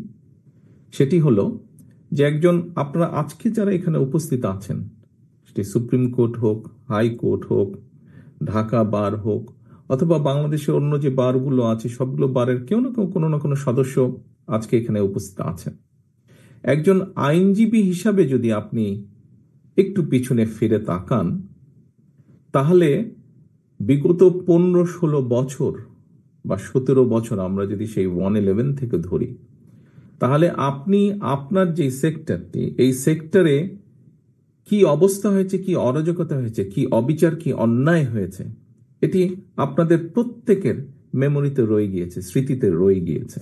সেটি হলো যে আপনারা আজকে যারা এখানে উপস্থিত আছেন, সেটি সুপ্রিম কোর্ট হোক, হাই কোর্ট হোক, ঢাকা বার হোক অথবা বাংলাদেশের অন্য যে বারগুলো আছে সবগুলো বারের কেউ না কেউ কোনো না কোনো সদস্য আজকে এখানে উপস্থিত আছেন। একজন আইনজীবী হিসাবে যদি আপনি একটু পিছনে ফিরে তাকান, তাহলে বিগত 15-16 বছর বা 17 বছর আমরা যদি সেই 111 থেকে ধরি, তাহলে আপনি আপনার যে সেক্টরটি, এই সেক্টরে কি অবস্থা হয়েছে, কি অরাজকতা হয়েছে, কি অবিচার, কি অন্যায় হয়েছে, এটি আপনাদের প্রত্যেকের মেমোরিতে রয়ে গিয়েছে, স্মৃতিতে রয়ে গিয়েছে।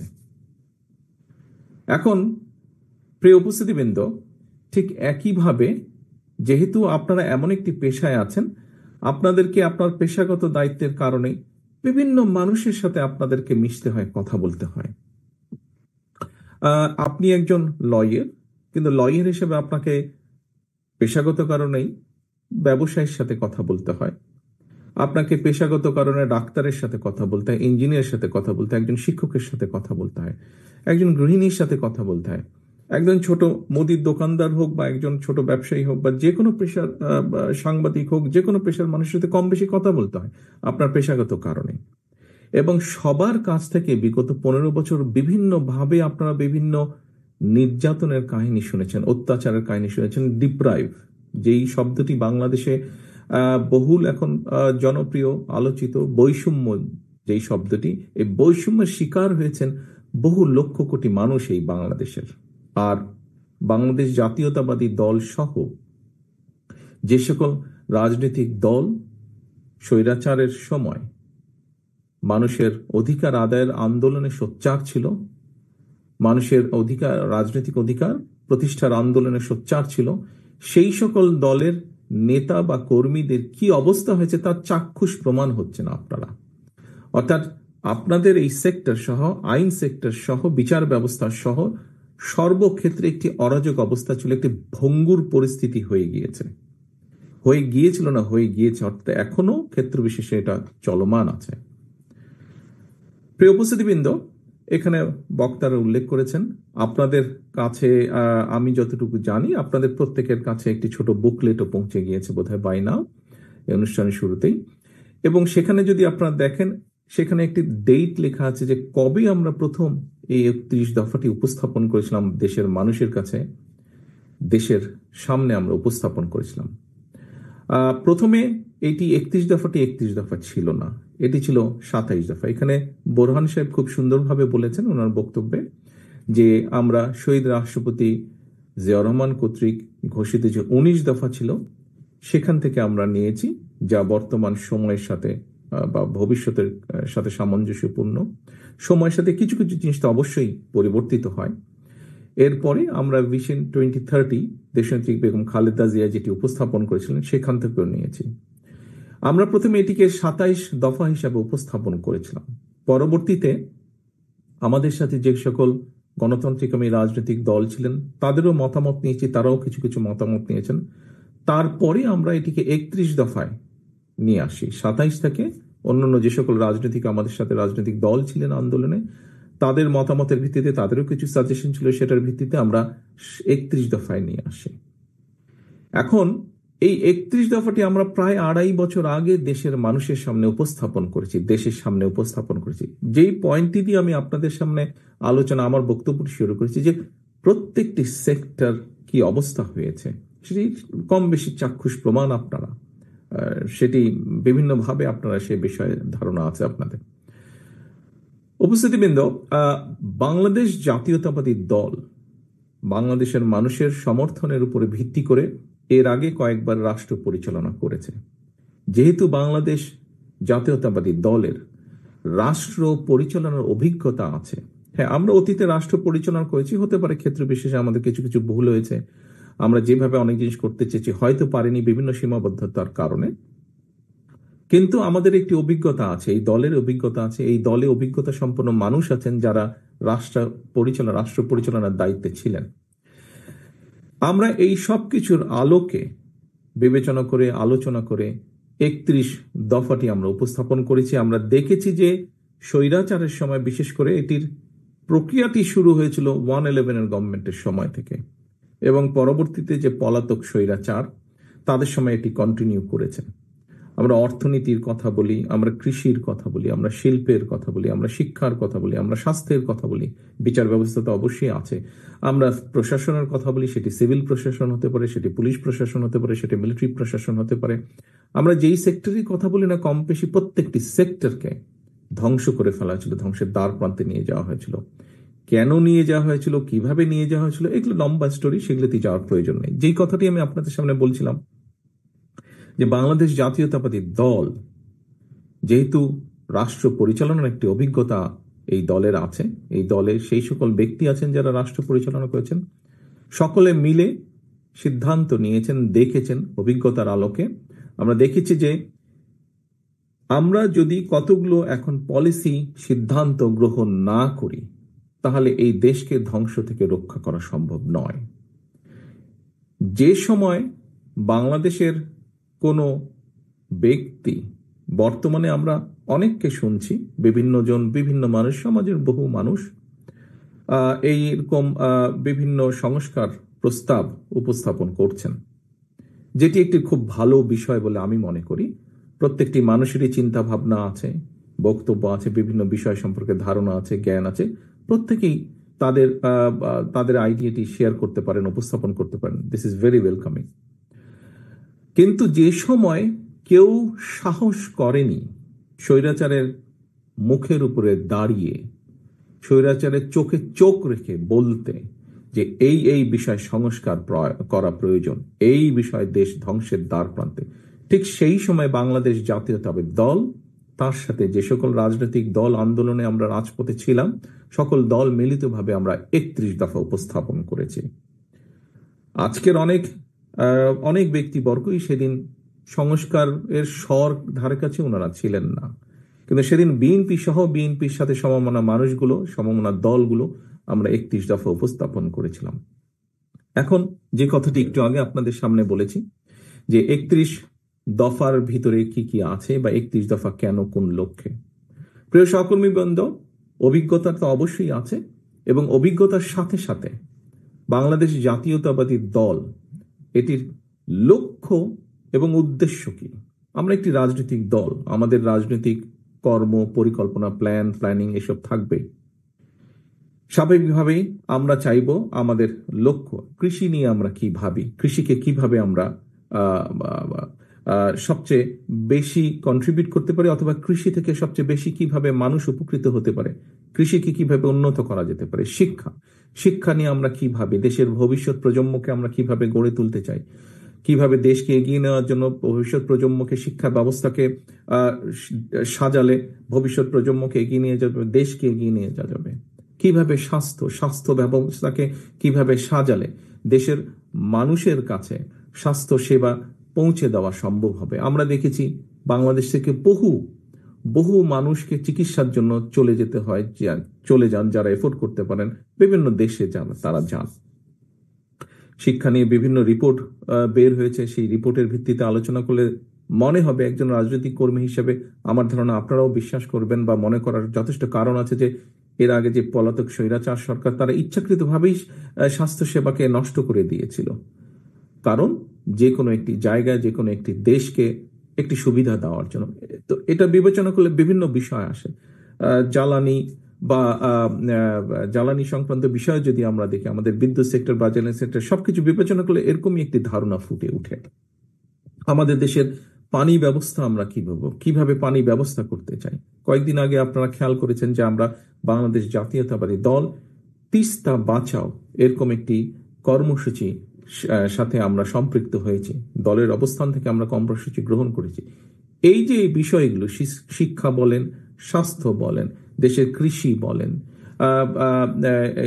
এখন প্রিয় উপস্থিতিবৃন্দ, ঠিক একইভাবে যেহেতু আপনারা এমন একটি পেশায় আছেন, আপনাদেরকে আপনার পেশাগত দায়িত্বের কারণে বিভিন্ন মানুষের সাথে আপনাদেরকে মিশতে হয়, কথা বলতে হয়। আপনি একজন লয়ার, কিন্তু লয়ার হিসেবে আপনাকে পেশাগত কারণেই ব্যবসায়ীর সাথে কথা বলতে হয়, আপনাকে পেশাগত কারণে ডাক্তারের সাথে কথা বলতে হয়, ইঞ্জিনিয়ারের সাথে কথা বলতে হয়, একজন শিক্ষকের সাথে কথা বলতে হয়, একজন গৃহিণীর সাথে কথা বলতে হয়, একজন ছোট মুদির দোকানদার হোক বা একজন ছোট ব্যবসায়ী হোক বা যে কোনো পেশার সাংবাদিক হোক, যে কোনো পেশার মানুষের সাথে কম বেশি কথা বলতে হয় আপনার পেশাগত কারণে। এবং সবার কাছ থেকে বিগত 15 বছর বিভিন্নভাবে আপনারা বিভিন্ন নির্যাতনের কাহিনী শুনেছেন, অত্যাচারের কাহিনী শুনেছেন, ডিপ্রাইভ, যেই শব্দটি বাংলাদেশে বহুল এখন জনপ্রিয় আলোচিত, বৈষম্য যেই শব্দটি, এই বৈষম্যের শিকার হয়েছেন বহু লক্ষ কোটি মানুষ এই বাংলাদেশের। আর বাংলাদেশ জাতীয়তাবাদী দল সহ যে সকল রাজনৈতিক দল স্বৈরাচারের সময় মানুষের অধিকার আদায়ের আন্দোলনে সোচ্চার ছিল, মানুষের অধিকার, রাজনৈতিক অধিকার প্রতিষ্ঠার আন্দোলনে সোচ্চার ছিল, সেই সকল দলের নেতা বা কর্মীদের কি অবস্থা হয়েছে তার চাক্ষুষ প্রমাণ হচ্ছে না আপনারা। অর্থাৎ আপনাদের এই সেক্টর সহ, আইন সেক্টর সহ, বিচার ব্যবস্থা সহ সর্বক্ষেত্রে একটি অরাজক অবস্থা ছিল, একটি ভঙ্গুর পরিস্থিতি হয়ে গিয়েছিল না হয়ে গিয়েছে, অর্থাৎ এখনো ক্ষেত্র বিশেষে এটা চলমান আছে। প্রিয় উপস্থিতিবৃন্দ, এখানে বক্তারা উল্লেখ করেছেন আপনাদের কাছে, আমি যতটুকু জানি আপনাদের প্রত্যেকের কাছে একটি ছোট বুকলেটও পৌঁছে গিয়েছে বোধহয় বাই নাও, এই অনুষ্ঠানের শুরুতেই। এবং সেখানে যদি আপনারা দেখেন, সেখানে একটি ডেট লেখা আছে যে কবে আমরা প্রথম এই 31 দফাটি উপস্থাপন করেছিলাম দেশের মানুষের কাছে, দেশের সামনে আমরা উপস্থাপন করেছিলাম। প্রথমে এটি 31 দফাটি 31 দফা ছিল না, এটি ছিল 27 দফা। এখানে বোরহান সাহেব খুব সুন্দরভাবে বলেছেন ওনার বক্তব্যে যে আমরা শহীদ রাষ্ট্রপতি জিয়াউর রহমান কর্তৃক ঘোষিত যে 19 দফা ছিল, সেখান থেকে আমরা নিয়েছি, যা বর্তমান সময়ের সাথে বা ভবিষ্যতের সাথে সামঞ্জস্যপূর্ণ। সময়ের সাথে কিছু কিছু জিনিস তো অবশ্যই পরিবর্তিত হয়। এরপরে আমরা ভিশন 2030 দেশনেত্রী বেগম খালেদা জিয়া যেটি উপস্থাপন করেছিলেন সেখান থেকেও নিয়েছি। আমরা প্রথমে এটিকে 27 দফা হিসাবে উপস্থাপন করেছিলাম। পরবর্তীতে আমাদের সাথে যে সকল গণতান্ত্রিকামী রাজনৈতিক দল ছিলেন তাদেরও মতামত নিয়েছি, তারাও কিছু কিছু মতামত নিয়েছেন। তারপরে আমরা এটিকে 31 দফায় নিয়ে আসি। 27 থেকে অন্যান্য যে সকল রাজনৈতিক আমাদের সাথে রাজনৈতিক দল ছিলেন আন্দোলনে, তাদের মতামতের ভিত্তিতে, তাদেরও কিছু সাজেশন ছিল, সেটার ভিত্তিতে আমরা 31 দফায় নিয়ে আসি। এখন এই 31 দফাটি আমরা প্রায় 2.5 বছর আগে দেশের মানুষের সামনে উপস্থাপন করেছি, দেশের সামনে উপস্থাপন করেছি। যেই পয়েন্টটি দিয়ে আমি আপনাদের সামনে আলোচনা, আমার বক্তব্যটি শুরু করেছি যে প্রত্যেকটি সেক্টর কি অবস্থা হয়েছে, সেটি কম বেশি চাক্ষুষ প্রমাণ আপনারা, সেটি বিভিন্নভাবে আপনারা সে বিষয়ে ধারণা আছে আপনাদের। উপস্থিতিবৃন্দ, বাংলাদেশ জাতীয়তাবাদী দল বাংলাদেশের মানুষের সমর্থনের উপরে ভিত্তি করে এর আগে কয়েকবার রাষ্ট্র পরিচালনা করেছে। যেহেতু বাংলাদেশ জাতীয়তাবাদী দলের রাষ্ট্র পরিচালনার অভিজ্ঞতা আছে, হ্যাঁ আমরা অতীতে রাষ্ট্র পরিচালনা করেছি, হতে পারে ক্ষেত্র বিশেষে আমাদের কিছু কিছু ভুল হয়েছে, আমরা যেভাবে অনেক জিনিস করতে চেয়েছি হয়তো পারিনি বিভিন্ন সীমাবদ্ধতার কারণে, কিন্তু আমাদের একটি অভিজ্ঞতা আছে, এই দলের অভিজ্ঞতা আছে, এই দলে অভিজ্ঞতা সম্পন্ন মানুষ আছেন যারা রাষ্ট্র পরিচালনার দায়িত্বে ছিলেন। আমরা এই সব কিছুর আলোকে বিবেচনা করে আলোচনা করে 31 দফাটি আমরা উপস্থাপন করেছি। আমরা দেখেছি যে স্বৈরাচারের সময়, বিশেষ করে এটির প্রক্রিয়াটি শুরু হয়েছিল 111 গভর্নমেন্টের সময় থেকে, এবং পরবর্তীতে যে পলাতক স্বৈরাচার তাদের সময় এটি কন্টিনিউ করেছে। আমরা অর্থনীতির কথা বলি, আমরা কৃষির কথা বলি, আমরা শিল্পের কথা বলি, আমরা শিক্ষার কথা বলি, আমরা স্বাস্থ্যের কথা বলি, বিচার ব্যবস্থা তো অবশ্যই আছে, আমরা প্রশাসনের কথা বলি, সেটি সিভিল প্রশাসন হতে পারে, সেটি পুলিশ প্রশাসন হতে পারে, সেটি মিলিটারি প্রশাসন হতে পারে। আমরা যেই সেক্টরের কথা বলি না, কম বেশি প্রত্যেকটি সেক্টরকে ধ্বংস করে ফেলা হয়েছিল, ধ্বংসের দ্বার প্রান্তে নিয়ে যাওয়া হয়েছিল। কেন নিয়ে যাওয়া হয়েছিল, কিভাবে নিয়ে যাওয়া হয়েছিল, এগুলো লম্বা স্টোরি, সেগুলোতে যাওয়ার প্রয়োজন নেই। যেই কথাটি আমি আপনাদের সামনে বলছিলাম যে বাংলাদেশ জাতীয়তাবাদী দল, যেহেতু রাষ্ট্র পরিচালনার একটি অভিজ্ঞতা এই দলের আছে, এই দলের সেই সকল ব্যক্তি আছেন যারা রাষ্ট্র পরিচালনা করেছেন, সকলে মিলে সিদ্ধান্ত নিয়েছেন, দেখেছেন অভিজ্ঞতার আলোকে। আমরা দেখেছি যে আমরা যদি কতগুলো এখন পলিসি সিদ্ধান্ত গ্রহণ না করি, তাহলে এই দেশকে ধ্বংস থেকে রক্ষা করা সম্ভব নয়। যে সময় বাংলাদেশের কোনো ব্যক্তি, বর্তমানে আমরা অনেককে শুনছি, বিভিন্ন জন, বিভিন্ন মানুষ, সমাজের বহু মানুষ এইরকম বিভিন্ন সংস্কার প্রস্তাব উপস্থাপন করছেন, যেটি একটি খুব ভালো বিষয় বলে আমি মনে করি। প্রত্যেকটি মানুষেরই চিন্তা ভাবনা আছে, বক্তব্য আছে, বিভিন্ন বিষয় সম্পর্কে ধারণা আছে, জ্ঞান আছে, প্রত্যেকেই তাদের আইডিয়াটি শেয়ার করতে পারেন, উপস্থাপন করতে পারেন। This is very welcoming. কিন্তু যে সময় কেউ সাহস করেনি স্বৈরাচারের মুখের উপরে দাঁড়িয়ে, স্বৈরাচারের চোখে চোখ রেখে বলতে যে এই বিষয় সংস্কার করা প্রয়োজন, এই বিষয় দেশ ধ্বংসের দ্বার প্রান্তে, ঠিক সেই সময় বাংলাদেশ জাতীয়তাবাদী দল, তার সাথে যে সকল রাজনৈতিক দল আন্দোলনে আমরা রাজপথে ছিলাম, সকল দল মিলিতভাবে আমরা 31 দফা উপস্থাপন করেছি। আজকের অনেক ব্যক্তিবর্গই সেদিন সংস্কারের স্বর ধারে কাছে ওনারা ছিলেন না, কিন্তু সেদিন বিএনপি সহ বিএনপির সাথে সমমনা মানুষগুলো, সমমনা দলগুলো আমরা 31 দফা উপস্থাপন করেছিলাম। এখন যে কথাটি একটু আগে আপনাদের সামনে বলেছি যে 31 দফার ভিতরে কি কি আছে, বা 31 দফা কেন, কোন লক্ষ্যে। প্রিয় সহকর্মীবৃন্দ, অভিজ্ঞতা তো অবশ্যই আছে, এবং অভিজ্ঞতার সাথে সাথে বাংলাদেশ জাতীয়তাবাদী দল, এটির লক্ষ্য এবং উদ্দেশ্য কি। আমরা একটি রাজনৈতিক দল, আমাদের রাজনৈতিক কর্ম পরিকল্পনা, প্ল্যানিং এসব থাকবে। স্বাভাবিকভাবেই আমরা চাইব আমাদের লক্ষ্য, কৃষি নিয়ে আমরা কি ভাবি, কৃষিকে কিভাবে আমরা সবচেয়ে বেশি কন্ট্রিবিউট করতে পারি, অথবা কৃষি থেকে সবচেয়ে বেশি কিভাবে মানুষ উপকৃত হতে পারে, কৃষিকে কিভাবে উন্নত করা যেতে পারে, শিক্ষা নিয়ে আমরা কি ভাবি, দেশের ভবিষ্যৎ প্রজন্মকে আমরা কিভাবে গড়ে তুলতে চাই, কিভাবে দেশকে এগিয়ে নেওয়ার জন্য ভবিষ্যৎ প্রজন্মকে, শিক্ষা ব্যবস্থাকে সাজালে ভবিষ্যৎ প্রজন্মকে এগিয়ে নিয়ে যাবে, দেশকে এগিয়ে নিয়ে যাবে, কিভাবে স্বাস্থ্য ব্যবস্থাকে কিভাবে সাজালে দেশের মানুষের কাছে স্বাস্থ্য সেবা পৌঁছে দেওয়া সম্ভব হবে। আমরা দেখেছি বাংলাদেশ থেকে বহু মানুষকে চিকিৎসার জন্য চলে যান যারা এফোর্ড করতে পারেন, বিভিন্ন দেশে তারা যান। শিক্ষা নিয়ে বিভিন্ন রিপোর্ট বের হয়েছে, সেই রিপোর্টের ভিত্তিতে আলোচনা করলে মনে হবে, একজন রাজনৈতিক কর্মী হিসেবে আমার ধারণা আপনারাও বিশ্বাস করবেন বা মনে করার যথেষ্ট কারণ আছে যে এর আগে যে পলাতক স্বৈরাচার সরকার, তারা ইচ্ছাকৃতভাবেই স্বাস্থ্য সেবাকে নষ্ট করে দিয়েছিল। কারণ যে কোনো একটি জায়গায়, যে কোনো একটি দেশকে একটি সুবিধা দেওয়ার জন্য। তো এটা বিবেচনা করলে বিভিন্ন বিষয় আসে, জ্বালানি সংক্রান্ত বিষয় যদি আমরা দেখি, আমাদের বিদ্যুৎ সেক্টর বা জ্বালানি সেক্টর, সবকিছু বিবেচনা করলে এরকমই একটি ধারণা ফুটে উঠে। আমাদের দেশের পানি ব্যবস্থা আমরা কিভাবে পানি ব্যবস্থা করতে চাই। কয়েকদিন আগে আপনারা খেয়াল করেছেন যে আমরা বাংলাদেশ জাতীয়তাবাদী দল তিস্তা বাঁচাও এরকম একটি কর্মসূচি সাথে আমরা সম্পৃক্ত হয়েছি, দলের অবস্থান থেকে আমরা কর্মসূচি গ্রহণ করেছি। এই যে এই বিষয়গুলো, শিক্ষা বলেন, স্বাস্থ্য বলেন, দেশের কৃষি বলেন,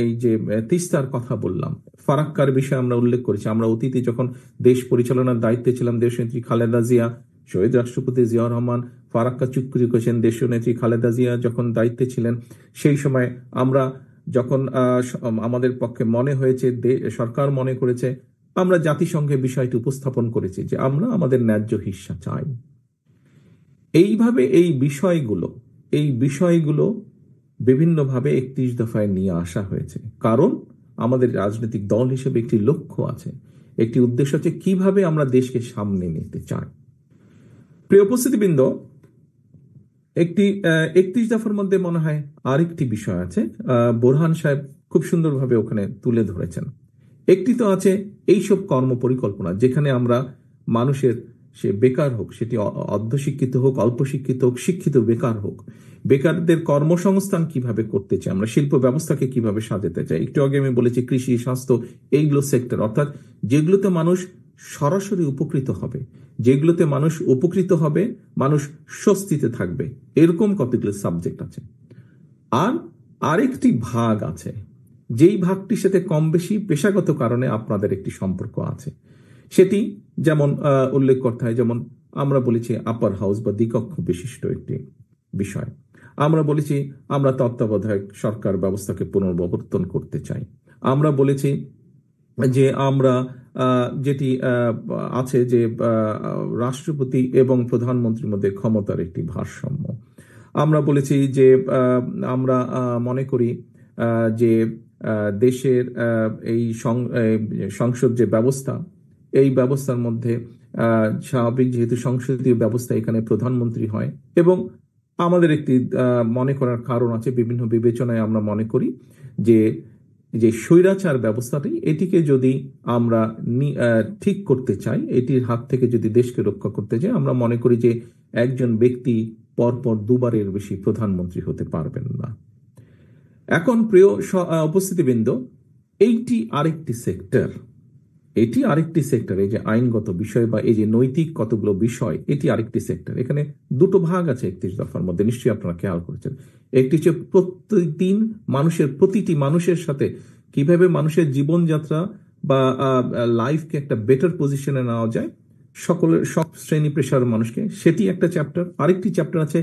এই যে তিস্তার কথা বললাম, ফারাক্কার বিষয়ে আমরা উল্লেখ করেছি। আমরা অতীতে যখন দেশ পরিচালনার দায়িত্বে ছিলাম, দেশনেত্রী খালেদা জিয়া, শহীদ রাষ্ট্রপতি জিয়াউর রহমান ফারাক্কা চুক্তি করেছেন, দেশনেত্রী খালেদা জিয়া যখন দায়িত্বে ছিলেন, সেই সময় আমরা যখন আমাদের পক্ষে মনে হয়েছে, সরকার মনে করেছে, আমরা জাতিসংঘে বিষয়টি উপস্থাপন করেছি যে আমরা আমাদের ন্যায্য হিস্সা চাই। এইভাবে এই বিষয়গুলো বিভিন্নভাবে 31 দফায় নিয়ে আসা হয়েছে। কারণ আমাদের রাজনৈতিক দল হিসেবে একটি লক্ষ্য আছে, একটি উদ্দেশ্য আছে, কিভাবে আমরা দেশকে সামনে নিতে চাই। প্রিয় উপস্থিতিবৃন্দ, একটি 31 দফার মধ্যে মনে হয় আরেকটি বিষয় আছে, বোরহান সাহেব খুব সুন্দরভাবে ওখানে তুলে ধরেছেন। একটি তো আছে এইসব কর্ম পরিকল্পনা, যেখানে আমরা মানুষের, সে বেকার হোক, সেটি অর্ধশিক্ষিত হোক, অল্প শিক্ষিত হোক, শিক্ষিত বেকার হোক, বেকারদের কর্মসংস্থান কিভাবে করতে চাই, আমরা শিল্প ব্যবস্থাকে কিভাবে সাজাতে চাই। একটু আগে আমি বলেছি কৃষি, স্বাস্থ্য, এইগুলো সেক্টর, অর্থাৎ যেগুলোতে মানুষ সরাসরি উপকৃত হবে, যেগুলোতে মানুষ উপকৃত হবে, মানুষ স্বস্তিতে থাকবে, এরকম কতগুলো সাবজেক্ট আছে। আর আরেকটি ভাগ আছে, যেই ভাগটির সাথে কম বেশি পেশাগত কারণে আপনাদের একটি সম্পর্ক আছে। সেটি যেমন উল্লেখ করতে হয়, যেমন আমরা বলেছি আপার হাউস বা দ্বিকক্ষ বিশিষ্ট একটি বিষয়। আমরা বলেছি আমরা তত্ত্বাবধায়ক সরকার ব্যবস্থাকে পুনর্বিবর্তন করতে চাই। আমরা বলেছি যে আমরা যেটি আছে যে রাষ্ট্রপতি এবং প্রধানমন্ত্রীর মধ্যে ক্ষমতার একটি ভারসাম্য। আমরা বলেছি যে আমরা মনে করি যে দেশের এই সংসদ যে ব্যবস্থা, এই ব্যবস্থার মধ্যে স্বাভাবিক যেহেতু সংসদীয় ব্যবস্থা, এখানে প্রধানমন্ত্রী হয়, এবং আমাদের একটি মনে করার কারণ আছে, বিভিন্ন বিবেচনায় আমরা মনে করি যে যে স্বৈরাচার ব্যবস্থাটি, এটিকে যদি আমরা ঠিক করতে চাই, এটির হাত থেকে যদি দেশকে রক্ষা করতে চাই, আমরা মনে করি যে একজন ব্যক্তি পরপর দুবারের বেশি প্রধানমন্ত্রী হতে পারবেন না। এখন প্রিয় উপস্থিতিবৃন্দ, এইটি আরেকটি সেক্টর, এটি আরেকটি সেক্টর। এই যে আইনগত বিষয় বা এই যে নৈতিক কতগুলো বিষয়, এটি আরেকটি সেক্টর। এখানে দুটো ভাগ আছে 31 দফার মধ্যে, নিশ্চয়ই আপনারা খেয়াল করেছেন। একটি হচ্ছে প্রতিদিন মানুষের, প্রতিটি মানুষের সাথে কিভাবে মানুষের জীবনযাত্রা বা লাইফকে একটা বেটার পজিশনে নেওয়া যায়, সকলের, সব শ্রেণী পেশার মানুষকে, সেটি একটা চ্যাপ্টার। আরেকটি চ্যাপ্টার আছে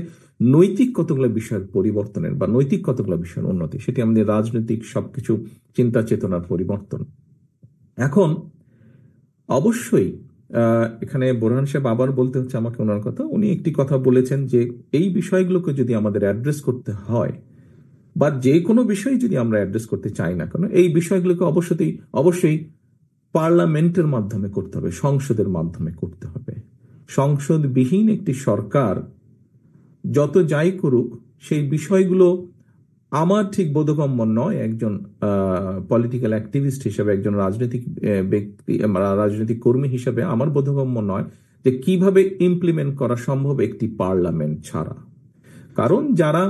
নৈতিক কতগুলো বিষয়ের পরিবর্তনের বা নৈতিক কতগুলো বিষয়ের উন্নতি, সেটি আমাদের রাজনৈতিক সবকিছু চিন্তা চেতনার পরিবর্তন। এখন অবশ্যই এখানে বোরহান সাহেব আবার বলতে হচ্ছে আমাকে ওনার কথা, উনি একটি কথা বলেছেন যে এই বিষয়গুলোকে যদি আমাদের অ্যাড্রেস করতে হয়, বা যে কোনো বিষয় যদি আমরা অ্যাড্রেস করতে চাই না কেন, এই বিষয়গুলোকে অবশ্যই পার্লামেন্টের মাধ্যমে করতে হবে, সংসদের মাধ্যমে করতে হবে। সংসদবিহীন একটি সরকার যত যাই করুক, সেই বিষয়গুলো আমার ঠিক বোধগম্য নয়। একজন পলিটিক্যাল অ্যাক্টিভিস্ট হিসেবে, একজন রাজনৈতিক ব্যক্তি, রাজনৈতিক কর্মী হিসেবে আমার বোধগম্য নয় যে কিভাবে ইমপ্লিমেন্ট করা সম্ভব একটি পার্লামেন্ট ছাড়া। কারণ যারা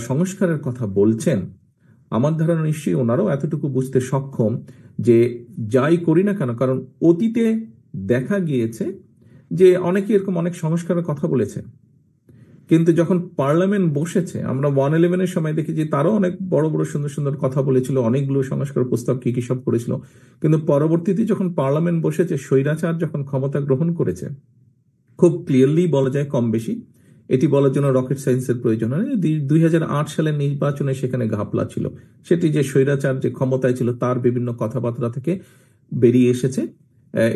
সংস্কারের কথা বলছেন, আমার ধারণা নিশ্চয়ই ওনারাও এতটুকু বুঝতে সক্ষম যে যাই করি না কেন, কারণ অতীতে দেখা গিয়েছে যে অনেকে এরকম অনেক সংস্কারের কথা বলেছে, কিন্তু যখন পার্লামেন্ট বসেছে, আমরা 111-এর সময় দেখেছি তারও অনেক বড় বড় সুন্দর সুন্দর কথা বলেছিল, অনেকগুলো সংস্কার প্রস্তাব কি কি সব করেছিল, কিন্তু পরবর্তীতে যখন পার্লামেন্ট বসেছে, স্বৈরাচার যখন ক্ষমতা গ্রহণ করেছে, খুব ক্লিয়ারলি বলা যায়, কম বেশি এটি বলার জন্য রকেট সায়েন্সের প্রয়োজন হয়। 2008 সালের নির্বাচনে সেখানে ঘাপলা ছিল, সেটি যে স্বৈরাচার যে ক্ষমতায় ছিল তার বিভিন্ন কথাবার্তা থেকে বেরিয়ে এসেছে,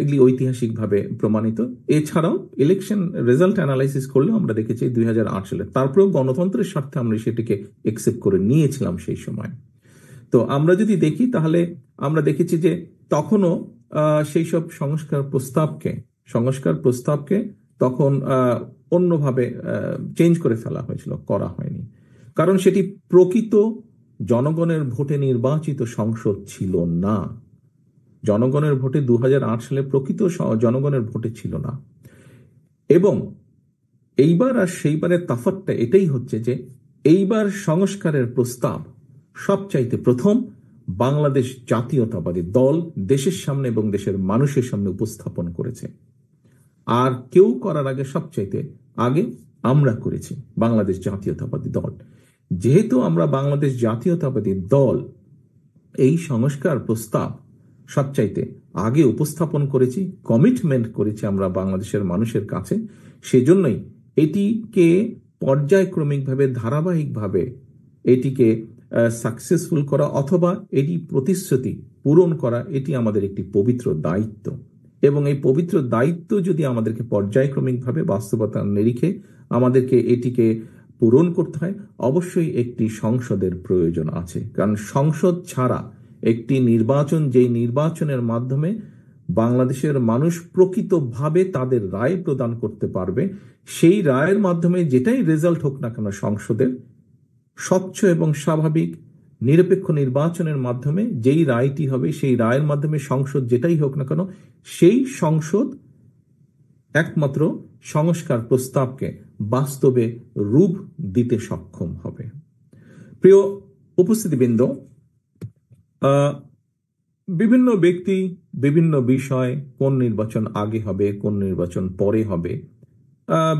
এগুলি ঐতিহাসিকভাবে প্রমাণিত। এছাড়াও ইলেকশন রেজাল্ট অ্যানালাইসিস করলেও আমরা দেখেছি 2008 সালে, তারপরেও গণতন্ত্রের স্বার্থে আমরা সেটিকে একসেপ্ট করে নিয়েছিলাম সেই সময়। তো আমরা যদি দেখি, তাহলে আমরা দেখেছি যে তখনও সেই সব সংস্কার প্রস্তাবকে তখন অন্যভাবে চেঞ্জ করে ফেলা হয়েছিল, করা হয়নি। কারণ সেটি প্রকৃত জনগণের ভোটে নির্বাচিত সংসদ ছিল না। জনগণের ভোটে 2008 সালে প্রকৃত জনগণের ভোটে ছিল না। এবং এইবার আর সেইবারের তফাৎটা এটাই হচ্ছে যে এইবার সংস্কারের প্রস্তাব সবচাইতে প্রথম বাংলাদেশ জাতীয়তাবাদী দল দেশের সামনে এবং দেশের মানুষের সামনে উপস্থাপন করেছে। আর কেউ করার আগে, সবচাইতে আগে আমরা করেছি, বাংলাদেশ জাতীয়তাবাদী দল। যেহেতু আমরা বাংলাদেশ জাতীয়তাবাদী দল এই সংস্কার প্রস্তাব সবচাইতে আগে উপস্থাপন করেছি, কমিটমেন্ট করেছি আমরা বাংলাদেশের মানুষের কাছে, সেজন্যই এটিকে পর্যায়ক্রমিকভাবে, ধারাবাহিকভাবে এটিকে সাকসেসফুল করা অথবা এটি প্রতিশ্রুতি পূরণ করা, এটি আমাদের একটি পবিত্র দায়িত্ব। এবং এই পবিত্র দায়িত্ব যদি আমাদেরকে পর্যায়ক্রমিকভাবে বাস্তবতার নিরিখে আমাদেরকে এটিকে পূরণ করতে হয়, অবশ্যই একটি সংসদের প্রয়োজন আছে। কারণ সংসদ ছাড়া একটি নির্বাচন, যেই নির্বাচনের মাধ্যমে বাংলাদেশের মানুষ প্রকৃতভাবে তাদের রায় প্রদান করতে পারবে। সেই রায়ের মাধ্যমে যেটাই রেজাল্ট হোক না কেন সংসদের, স্বচ্ছ এবং স্বাভাবিক নিরপেক্ষ নির্বাচনের মাধ্যমে যেই রায়টি হবে, সেই রায়ের মাধ্যমে সংসদ যেটাই হোক না কেন, সেই সংসদ একমাত্র সংস্কার প্রস্তাবকে বাস্তবে রূপ দিতে সক্ষম হবে। প্রিয় উপস্থিতিবৃন্দ, বিভিন্ন ব্যক্তি, বিভিন্ন বিষয়, কোন নির্বাচন আগে হবে, কোন নির্বাচন পরে হবে,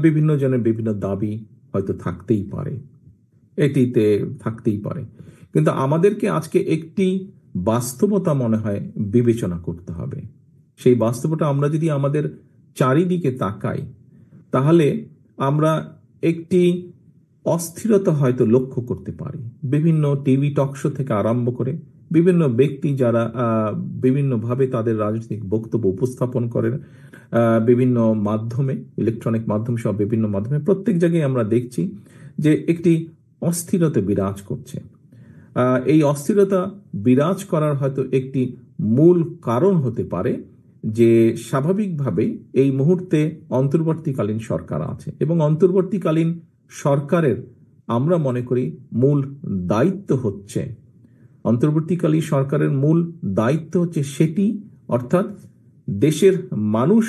বিভিন্ন জনের বিভিন্ন দাবি হয়তো থাকতেই পারে, এটিতে থাকতেই পারে। কিন্তু আমাদেরকে আজকে একটি বাস্তবতা মনে হয় বিবেচনা করতে হবে। সেই বাস্তবতা আমরা যদি আমাদের চারিদিকে তাকাই, তাহলে আমরা একটি অস্থিরতা হয়তো লক্ষ্য করতে পারি। বিভিন্ন টিভি টকশো থেকে আরম্ভ করে বিভিন্ন ব্যক্তি যারা বিভিন্নভাবে তাদের রাজনৈতিক বক্তব্য উপস্থাপন করেন, বিভিন্ন মাধ্যমে, ইলেকট্রনিক মাধ্যম সহ বিভিন্ন মাধ্যমে, প্রত্যেক জায়গায় আমরা দেখছি যে একটি অস্থিরতা বিরাজ করছে। এই অস্থিরতা বিরাজ করার হয়তো একটি মূল কারণ হতে পারে যে স্বাভাবিকভাবেই এই মুহূর্তে অন্তর্বর্তীকালীন সরকার আছে, এবং অন্তর্বর্তীকালীন সরকারের আমরা মনে করি মূল দায়িত্ব হচ্ছে, অন্তর্বর্তীকালীন সরকারের মূল দায়িত্ব হচ্ছে সেটি, অর্থাৎ দেশের মানুষ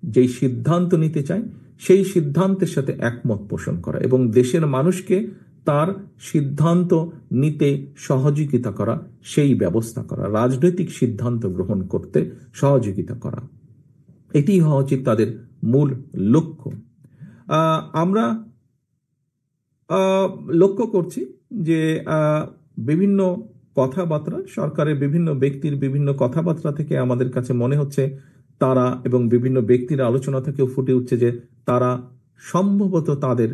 যেই সিদ্ধান্ত নিতে চায় সেই সিদ্ধান্তের সাথে একমত পোষণ করা এবং দেশের মানুষকে তার সিদ্ধান্ত নিতে সহযোগিতা করা, সেই ব্যবস্থা করা, রাজনৈতিক সিদ্ধান্ত গ্রহণ করতে সহযোগিতা করা, এটি হওয়া উচিত তাদের মূল লক্ষ্য। আমরা লক্ষ্য করছি যে বিভিন্ন কথাবার্তা, সরকারের বিভিন্ন ব্যক্তির বিভিন্ন কথাবার্তা থেকে আমাদের কাছে মনে হচ্ছে তারা, এবং বিভিন্ন ব্যক্তির আলোচনা থেকেও ফুটে উঠছে যে তারা সম্ভবত তাদের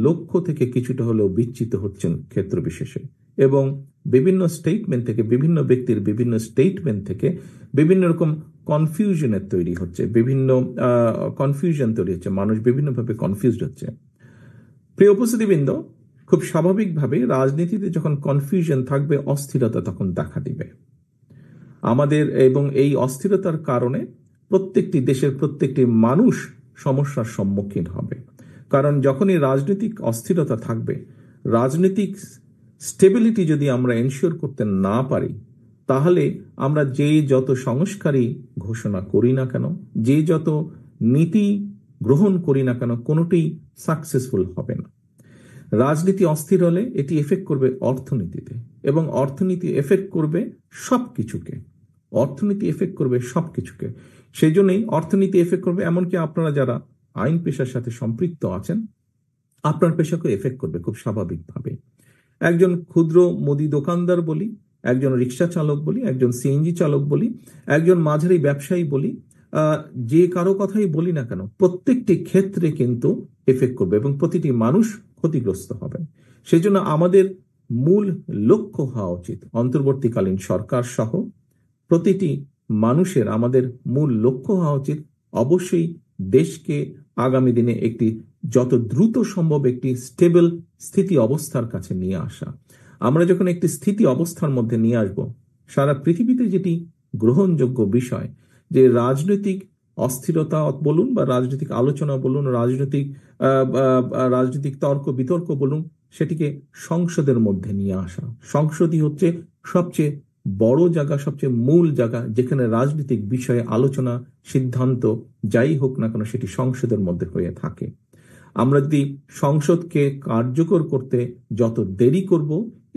লক্ষ্য থেকে কিছুটা হলেও বিচ্যুত হচ্ছেন ক্ষেত্র বিশেষে, এবং বিভিন্ন স্টেটমেন্ট থেকে, বিভিন্ন ব্যক্তির বিভিন্ন স্টেটমেন্ট থেকে বিভিন্ন রকম কনফিউশনের তৈরি হচ্ছে, বিভিন্ন কনফিউশন তৈরি হচ্ছে, মানুষ বিভিন্নভাবে কনফিউজড হচ্ছে। প্রিয় উপস্থিতিবৃন্দ, খুব স্বাভাবিকভাবে রাজনীতিতে যখন কনফিউশন থাকবে, অস্থিরতা তখন দেখা দিবে আমাদের, এবং এই অস্থিরতার কারণে প্রত্যেকটি দেশের প্রত্যেকটি মানুষ সমস্যার সম্মুখীন হবে। কারণ যখনই রাজনৈতিক অস্থিরতা থাকবে, রাজনৈতিক স্টেবিলিটি যদি আমরা এনশিওর করতে না পারি, তাহলে আমরা যে যত সংস্কারই ঘোষণা করি না কেন, যে যত নীতি গ্রহণ করি না কেন, কোনোটি সাকসেসফুল হবে না। রাজনীতি অস্থির হলে এটি এফেক্ট করবে অর্থনীতিতে, এবং অর্থনীতি এফেক্ট করবে সবকিছুকে, অর্থনীতি এফেক্ট করবে সবকিছুকে। সেই জন্যই অর্থনীতি এফেক্ট করবে, এমনকি আপনারা যারা আইন পেশার সাথে সম্পৃক্ত আছেন, আপনার পেশাকে এফেক্ট করবে খুব স্বাভাবিকভাবে। একজন ক্ষুদ্র মুদি দোকানদার বলি, একজন রিক্সা চালক বলি, একজন সিএনজি চালক বলি, একজন মাঝারি ব্যবসায়ী বলি, যে কারো কথাই বলি না কেন, প্রত্যেকটি ক্ষেত্রে কিন্তু এফেক্ট করবে এবং প্রতিটি মানুষ ক্ষতিগ্রস্ত হবে। সেই জন্য আমাদের মূল লক্ষ্য হওয়া উচিত, অন্তর্বর্তীকালীন সরকার সহ প্রতিটি মানুষের আমাদের মূল লক্ষ্য হওয়া উচিত অবশ্যই দেশকে আগামী দিনে একটি যত দ্রুত সম্ভব একটি স্টেবল স্থিতি অবস্থার কাছে নিয়ে আসা। আমরা যখন একটি স্থিতি অবস্থার মধ্যে নিয়ে আসব, সারা পৃথিবীতে যেটি গ্রহণযোগ্য বিষয় যে রাজনৈতিক অস্থিরতা বলুন বা রাজনৈতিক আলোচনা বলুন, রাজনৈতিক তর্ক বিতর্ক বলুন, সেটিকে সংসদের মধ্যে নিয়ে আসা। সংসদই হচ্ছে সবচেয়ে বড় জায়গা, সবচেয়ে মূল জায়গা, যেখানে রাজনৈতিক বিষয়ে আলোচনা, সিদ্ধান্ত যাই হোক না কেন সেটি সংসদের মধ্যে হয়ে থাকে। আমরা যদি সংসদকে কার্যকর করতে যত দেরি করব,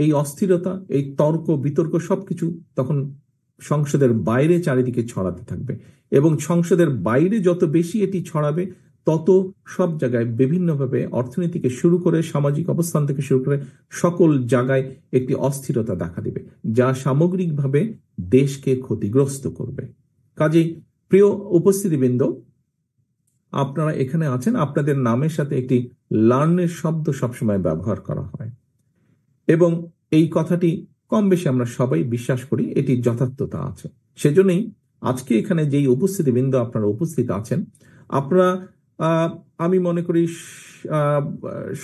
এই অস্থিরতা, এই তর্ক বিতর্ক সবকিছু তখন সংসদের বাইরে চারিদিকে ছড়াতে থাকবে, এবং সংসদের বাইরে যত বেশি এটি ছড়াবে, তত সব জায়গায় বিভিন্নভাবে অর্থনীতি থেকে শুরু করে সামাজিক অবস্থান থেকে শুরু করে সকল জায়গায় একটি অস্থিরতা দেখা দিবে, যা সামগ্রিকভাবে দেশকে ক্ষতিগ্রস্ত করবে। কাজেই প্রিয় উপস্থিতিবৃন্দ, আপনারা এখানে আছেন, আপনাদের নামের সাথে একটি লার্নের শব্দ সবসময় ব্যবহার করা হয়, এবং এই কথাটি কম বেশি আমরা সবাই বিশ্বাস করি, এটি যথার্থতা আছে। সেজন্যই আজকে এখানে যেই উপস্থিতিবৃন্দ আপনারা উপস্থিত আছেন, আপনারা আমি মনে করি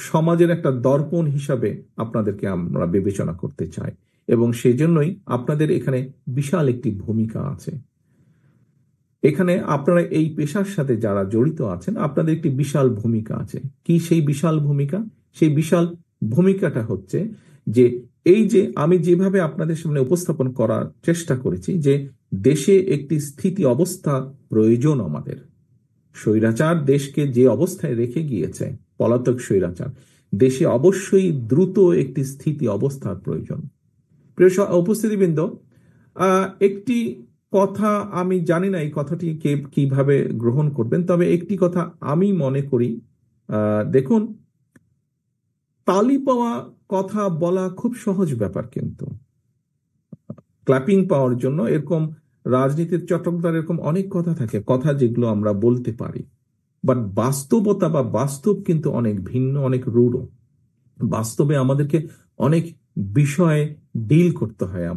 সমাজের একটা দর্পণ হিসাবে আপনাদেরকে আমরা বিবেচনা করতে চাই, এবং সেই জন্যই আপনাদের এখানে বিশাল একটি ভূমিকা আছে। এখানে আপনারা এই পেশার সাথে যারা জড়িত আছেন, আপনাদের একটি বিশাল ভূমিকা আছে। কি সেই বিশাল ভূমিকা? সেই বিশাল ভূমিকাটা হচ্ছে যে এই যে আমি যেভাবে আপনাদের সামনে উপস্থাপন করার চেষ্টা করেছি যে দেশে একটি স্থিতি অবস্থা প্রয়োজন আমাদের। স্বৈরাচার দেশকে যে অবস্থায় রেখে গিয়েছে, পলাতক স্বৈরাচার, দেশে অবশ্যই দ্রুত একটি স্থিতি অবস্থার প্রয়োজন। প্রিয় উপস্থিতিবৃন্দ, একটি কথা, আমি জানি না এই কথাটি কে কিভাবে গ্রহণ করবেন, তবে একটি কথা আমি মনে করি, দেখুন, তালি পাওয়া কথা বলা খুব সহজ ব্যাপার, কিন্তু ক্ল্যাপিং পাওয়ার জন্য এরকম রাজনীতির চটকদার এরকম অনেক কথা থাকে, কথা যেগুলো আমরা বলতে পারি, বাট বাস্তবতা বা বাস্তব কিন্তু অনেক ভিন্ন, অনেক রূঢ়। বাস্তবে আমাদেরকে অনেক বিষয়ে ডিল করতে হয়।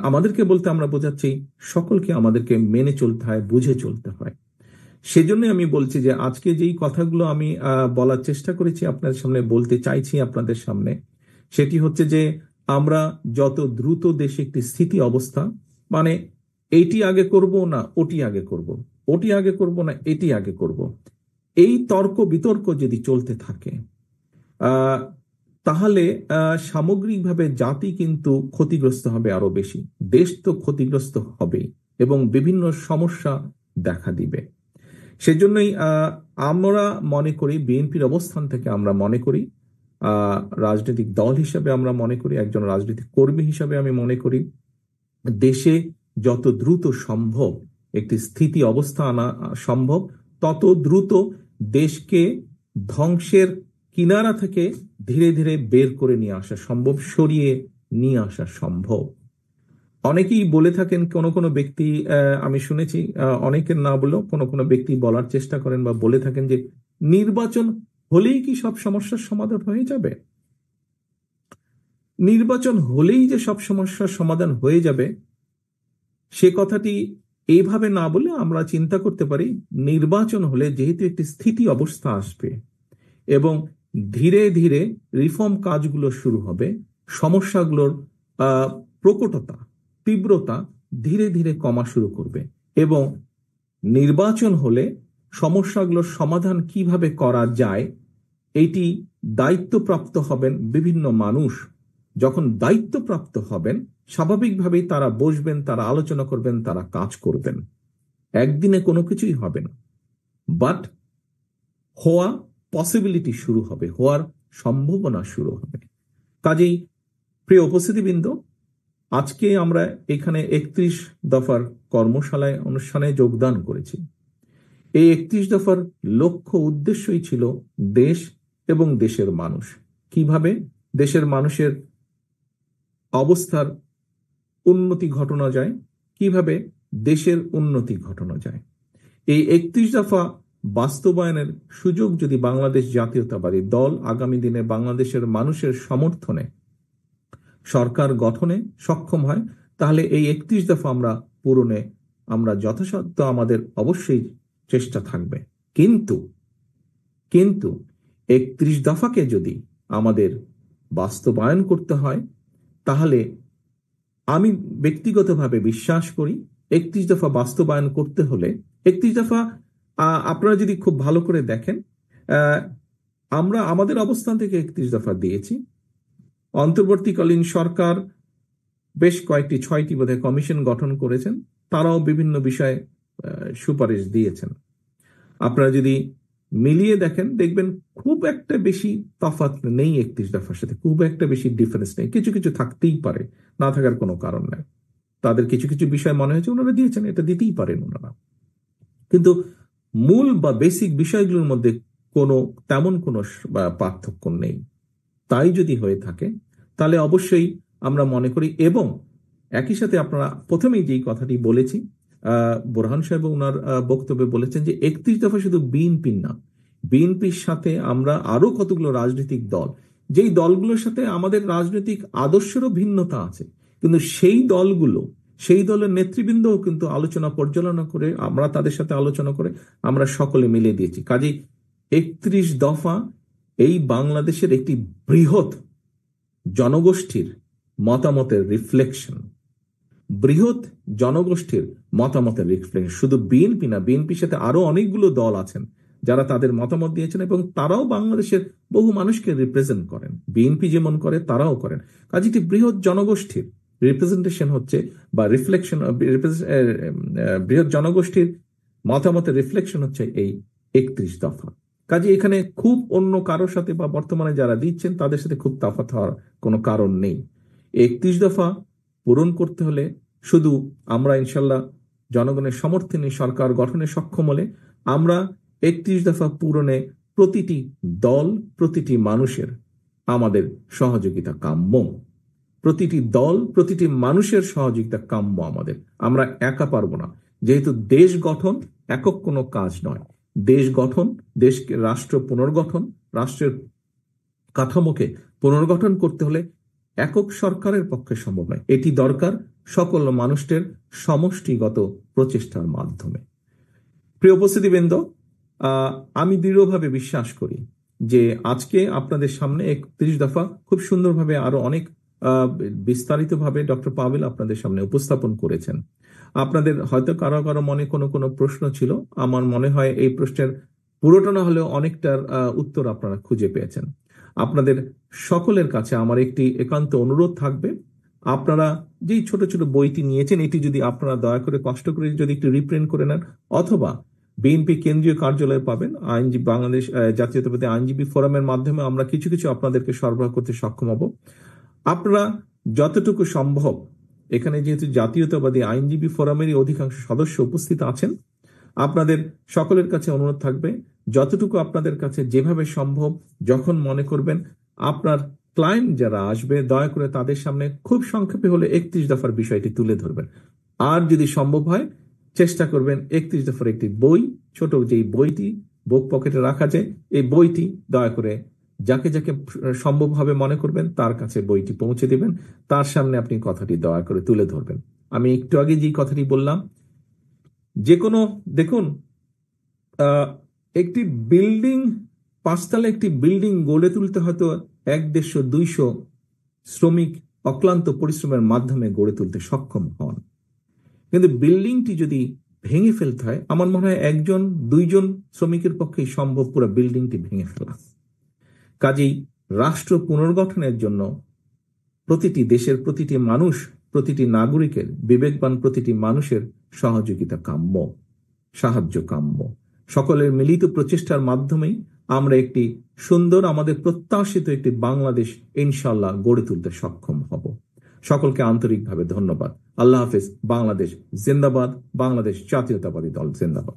আমাদেরকে বলতে আমরা বোঝাচ্ছি সকলকে আমাদেরকে মেনে চলতে হয়, বুঝে চলতে হয়। সেজন্য আমি বলছি যে আজকে যেই কথাগুলো আমি বলার চেষ্টা করেছি আপনাদের সামনে, বলতে চাইছি আপনাদের সামনে, সেটি হচ্ছে যে আমরা যত দ্রুত দেশে একটি স্থিতি অবস্থা, মানে এইটি আগে করব না ওটি আগে করব, ওটি আগে করব না এটি আগে করব, এই তর্ক বিতর্ক যদি চলতে থাকে তাহলে সামগ্রিকভাবে জাতি কিন্তু ক্ষতিগ্রস্ত হবে আরো বেশি, দেশ তো ক্ষতিগ্রস্ত হবে এবং বিভিন্ন সমস্যা দেখা দিবে। সেজন্যই আমরা মনে করি, বিএনপির অবস্থান থেকে আমরা মনে করি, রাজনৈতিক দল হিসেবে আমরা মনে করি, একজন রাজনৈতিক কর্মী হিসেবে আমি মনে করি, দেশে যত দ্রুত সম্ভব একটি স্থিতি অবস্থা আনা সম্ভব, তত দ্রুত দেশকে ধ্বংসের কিনারা থেকে ধীরে ধীরে বের করে নিয়ে আসা সম্ভব, সরিয়ে নিয়ে আসা সম্ভব। অনেকেই বলে থাকেন, কোনো ব্যক্তি, আমি শুনেছি, অনেকের না বলেও কোনো ব্যক্তি বলার চেষ্টা করেন বা বলে থাকেন যে নির্বাচন হলেই কি সব সমস্যার সমাধান হয়ে যাবে? নির্বাচন হলেই যে সব সমস্যার সমাধান হয়ে যাবে সে কথাটি এইভাবে না বলে আমরা চিন্তা করতে পারি, নির্বাচন হলে যেহেতু একটি স্থিতি অবস্থা আসবে এবং ধীরে ধীরে রিফর্ম কাজগুলো শুরু হবে, সমস্যাগুলোর প্রকটতা, তীব্রতা ধীরে ধীরে কমা শুরু করবে এবং নির্বাচন হলে সমস্যাগুলোর সমাধান কিভাবে করা যায় এটি দায়িত্বপ্রাপ্ত হবেন বিভিন্ন মানুষ। যখন দায়িত্বপ্রাপ্ত হবেন, স্বাভাবিকভাবেই তারা বসবেন, তারা আলোচনা করবেন, তারা কাজ করবেন। একদিনে কোনো কিছুই হবে না, বাট হওয়া পসিবিলিটি শুরু হবে, হওয়ার সম্ভাবনা শুরু হবে। কাজেই প্রিয় উপস্থিতিবৃন্দ, আজকে আমরা এখানে 31 দফার কর্মশালায় অনুষ্ঠানে যোগদান করেছি। এই 31 দফার লক্ষ্য উদ্দেশ্যই ছিল দেশ এবং দেশের মানুষ, কিভাবে দেশের মানুষের অবস্থার উন্নতি ঘটানো যায়, কিভাবে দেশের উন্নতি ঘটানো যায়। এই 31 দফা বাস্তবায়নের সুযোগ যদি বাংলাদেশ জাতীয়তাবাদী দল আগামী দিনে বাংলাদেশের মানুষের সমর্থনে সরকার গঠনে সক্ষম হয়, তাহলে এই 31 দফা আমরা পূরণে আমরা যথাসাধ্য আমাদের অবশ্যই চেষ্টা থাকবে। কিন্তু 31 দফাকে যদি আমাদের বাস্তবায়ন করতে হয়, তাহলে আমি ব্যক্তিগতভাবে বিশ্বাস করি 31 দফা বাস্তবায়ন করতে হলে, 31 দফা আপনারা যদি খুব ভালো করে দেখেন, আমরা আমাদের অবস্থান থেকে 31 দফা দিয়েছি। অন্তর্বর্তীকালীন সরকার বেশ কয়েকটি 6টি বোধহয় কমিশন গঠন করেছেন, তারাও বিভিন্ন বিষয়ে সুপারিশ দিয়েছেন। আপনারা যদি মিলিয়ে দেখেন, দেখবেন খুব একটা বেশি তফাৎ নেই 31 দফার সাথে, খুব একটা বেশি ডিফারেন্স নেই। কিছু কিছু থাকতেই পারে, না থাকার কোনো কারণ নাই। তাদের কিছু কিছু বিষয় মনে হয়েছে ওনারা দিয়েছেন, এটা দিতেই পারেন ওনারা, কিন্তু মূল বা বেসিক বিষয়গুলোর মধ্যে তেমন কোনো পার্থক্য নেই। তাই যদি হয়ে থাকে তাহলে অবশ্যই আমরা মনে করি, এবং একই সাথে আপনারা প্রথমেই যেই কথাটি বলেছি, বোরহান সাহেব ওনার বক্তব্যে বলেছেন যে 31 দফা শুধু বিএনপির না, বিএনপির সাথে আমরা আরো কতগুলো রাজনৈতিক দল, যেই দলগুলোর সাথে আমাদের রাজনৈতিক আদর্শেরও ভিন্নতা আছে, কিন্তু সেই দলের নেতৃবৃন্দও কিন্তু আলোচনা পর্যালোচনা করে, আমরা তাদের সাথে আলোচনা করে আমরা সকলে মিলে দিয়েছি। কাজেই 31 দফা এই বাংলাদেশের একটি বৃহৎ জনগোষ্ঠীর মতামতের রিফ্লেকশন। বৃহৎ জনগোষ্ঠীর মতামতের রিফ্লেকশন। শুধু বিএনপি না, বিএনপির সাথে আরো অনেকগুলো দল আছেন যারা তাদের মতামত দিয়েছেন এবং তারাও বাংলাদেশের বহু মানুষকে রিপ্রেজেন্ট করেন। বিএনপি যেমন করে তারাও করেন। কাজে একটি বৃহৎ জনগোষ্ঠীর রিপ্রেজেন্টেশন হচ্ছে বা রিফ্লেকশন, বৃহৎ জনগোষ্ঠীর মতামতের রিফ্লেকশন হচ্ছে এই 31 দফা। কাজে এখানে খুব অন্য কারোর সাথে বা বর্তমানে যারা দিচ্ছেন তাদের সাথে খুব তফাৎ হওয়ার কোনো কারণ নেই। 31 দফা পূরণ করতে হলে শুধু আমরা ইনশাল্লাহ জনগণের সমর্থনে সরকার গঠনে সক্ষম হলে আমরা 31 দফা পূরণে প্রতিটি দল, প্রতিটি মানুষের আমাদের সহযোগিতা কাম্য। প্রতিটি দল, প্রতিটি মানুষের সহযোগিতা কাম্য আমাদের। আমরা একা পারবো না, যেহেতু দেশ গঠন একক কোনো কাজ নয়। দেশ গঠন, দেশকে রাষ্ট্র পুনর্গঠন, রাষ্ট্রের কাঠামোকে পুনর্গঠন করতে হলে একক সরকারের পক্ষে সম্ভব নয়। এটি দরকার সকল মানুষের সমষ্টিগত প্রচেষ্টার মাধ্যমে। প্রিয় উপস্থিতিবৃন্দ, আমি দৃঢ়ভাবে বিশ্বাস করি যে আজকে আপনাদের সামনে 31 দফা খুব সুন্দরভাবে আরো অনেক বিস্তারিতভাবে ডক্টর পাভেল আপনাদের সামনে উপস্থাপন করেছেন। আপনাদের হয়তো কারো কারো মনে কোনো প্রশ্ন ছিল, আমার মনে হয় এই প্রশ্নের পুরোটা না হলেও অনেকটার উত্তর আপনারা খুঁজে পেয়েছেন। আপনাদের সকলের কাছে আমার একটি একান্ত অনুরোধ থাকবে, আপনারা যেই ছোট ছোট বইটি নিয়েছেন এটি যদি আপনারা দয়া করে কষ্ট করে যদি একটু রিপ্রিন্ট করে নেন, অথবা বিএনপি কেন্দ্রীয় কার্যালয়ে পাবেন। আইনজীবী বাংলাদেশ জাতীয়তাবাদী আইনজীবী ফোরামের মাধ্যমে আমরা কিছু কিছু আপনাদেরকে সরবরাহ করতে সক্ষম হব। আপনারা যতটুকু সম্ভব, এখানে যেহেতু জাতীয়তাবাদী আইনজীবী ফোরামেরই অধিকাংশ সদস্য উপস্থিত আছেন, আপনাদের সকলের কাছে অনুরোধ থাকবে যতটুকু আপনাদের কাছে যেভাবে সম্ভব, যখন মনে করবেন আপনার ক্লায়েন্ট যারা আসবে দয়া করে তাদের সামনে খুব সংক্ষেপে হলে 31 দফার বিষয়টি তুলে ধরবেন। আর যদি সম্ভব হয় চেষ্টা করবেন 31 দফার একটি বই, ছোট যেই বইটি বুক পকেটে রাখা যায়, এই বইটি দয়া করে যাকে যাকে সম্ভবভাবে মনে করবেন তার কাছে বইটি পৌঁছে দিবেন, তার সামনে আপনি কথাটি দয়া করে তুলে ধরবেন। আমি একটু আগে যে কথাটি বললাম, যে কোনো দেখুন একটি বিল্ডিং, 5 তলা একটি বিল্ডিং গড়ে তুলতে হয়তো 150-200 শ্রমিক অক্লান্ত পরিশ্রমের মাধ্যমে গড়ে তুলতে সক্ষম হন, কিন্তু বিল্ডিংটি যদি ভেঙে ফেলতে হয় আমার মনে হয় 1-2জন শ্রমিকের পক্ষেই সম্ভব পুরো বিল্ডিংটি ভেঙে ফেলা। কাজেই রাষ্ট্র পুনর্গঠনের জন্য প্রতিটি দেশের প্রতিটি মানুষ, প্রতিটি নাগরিকের, বিবেকবান প্রতিটি মানুষের সহযোগিতা কাম্য, সাহায্য কাম্য। সকলের মিলিত প্রচেষ্টার মাধ্যমেই আমরা একটি সুন্দর, আমাদের প্রত্যাশিত একটি বাংলাদেশ ইনশাল্লাহ গড়ে তুলতে সক্ষম হব। সকলকে আন্তরিকভাবে ধন্যবাদ। আল্লাহ হাফেজ। বাংলাদেশ জিন্দাবাদ। বাংলাদেশ জাতীয়তাবাদী দল জিন্দাবাদ।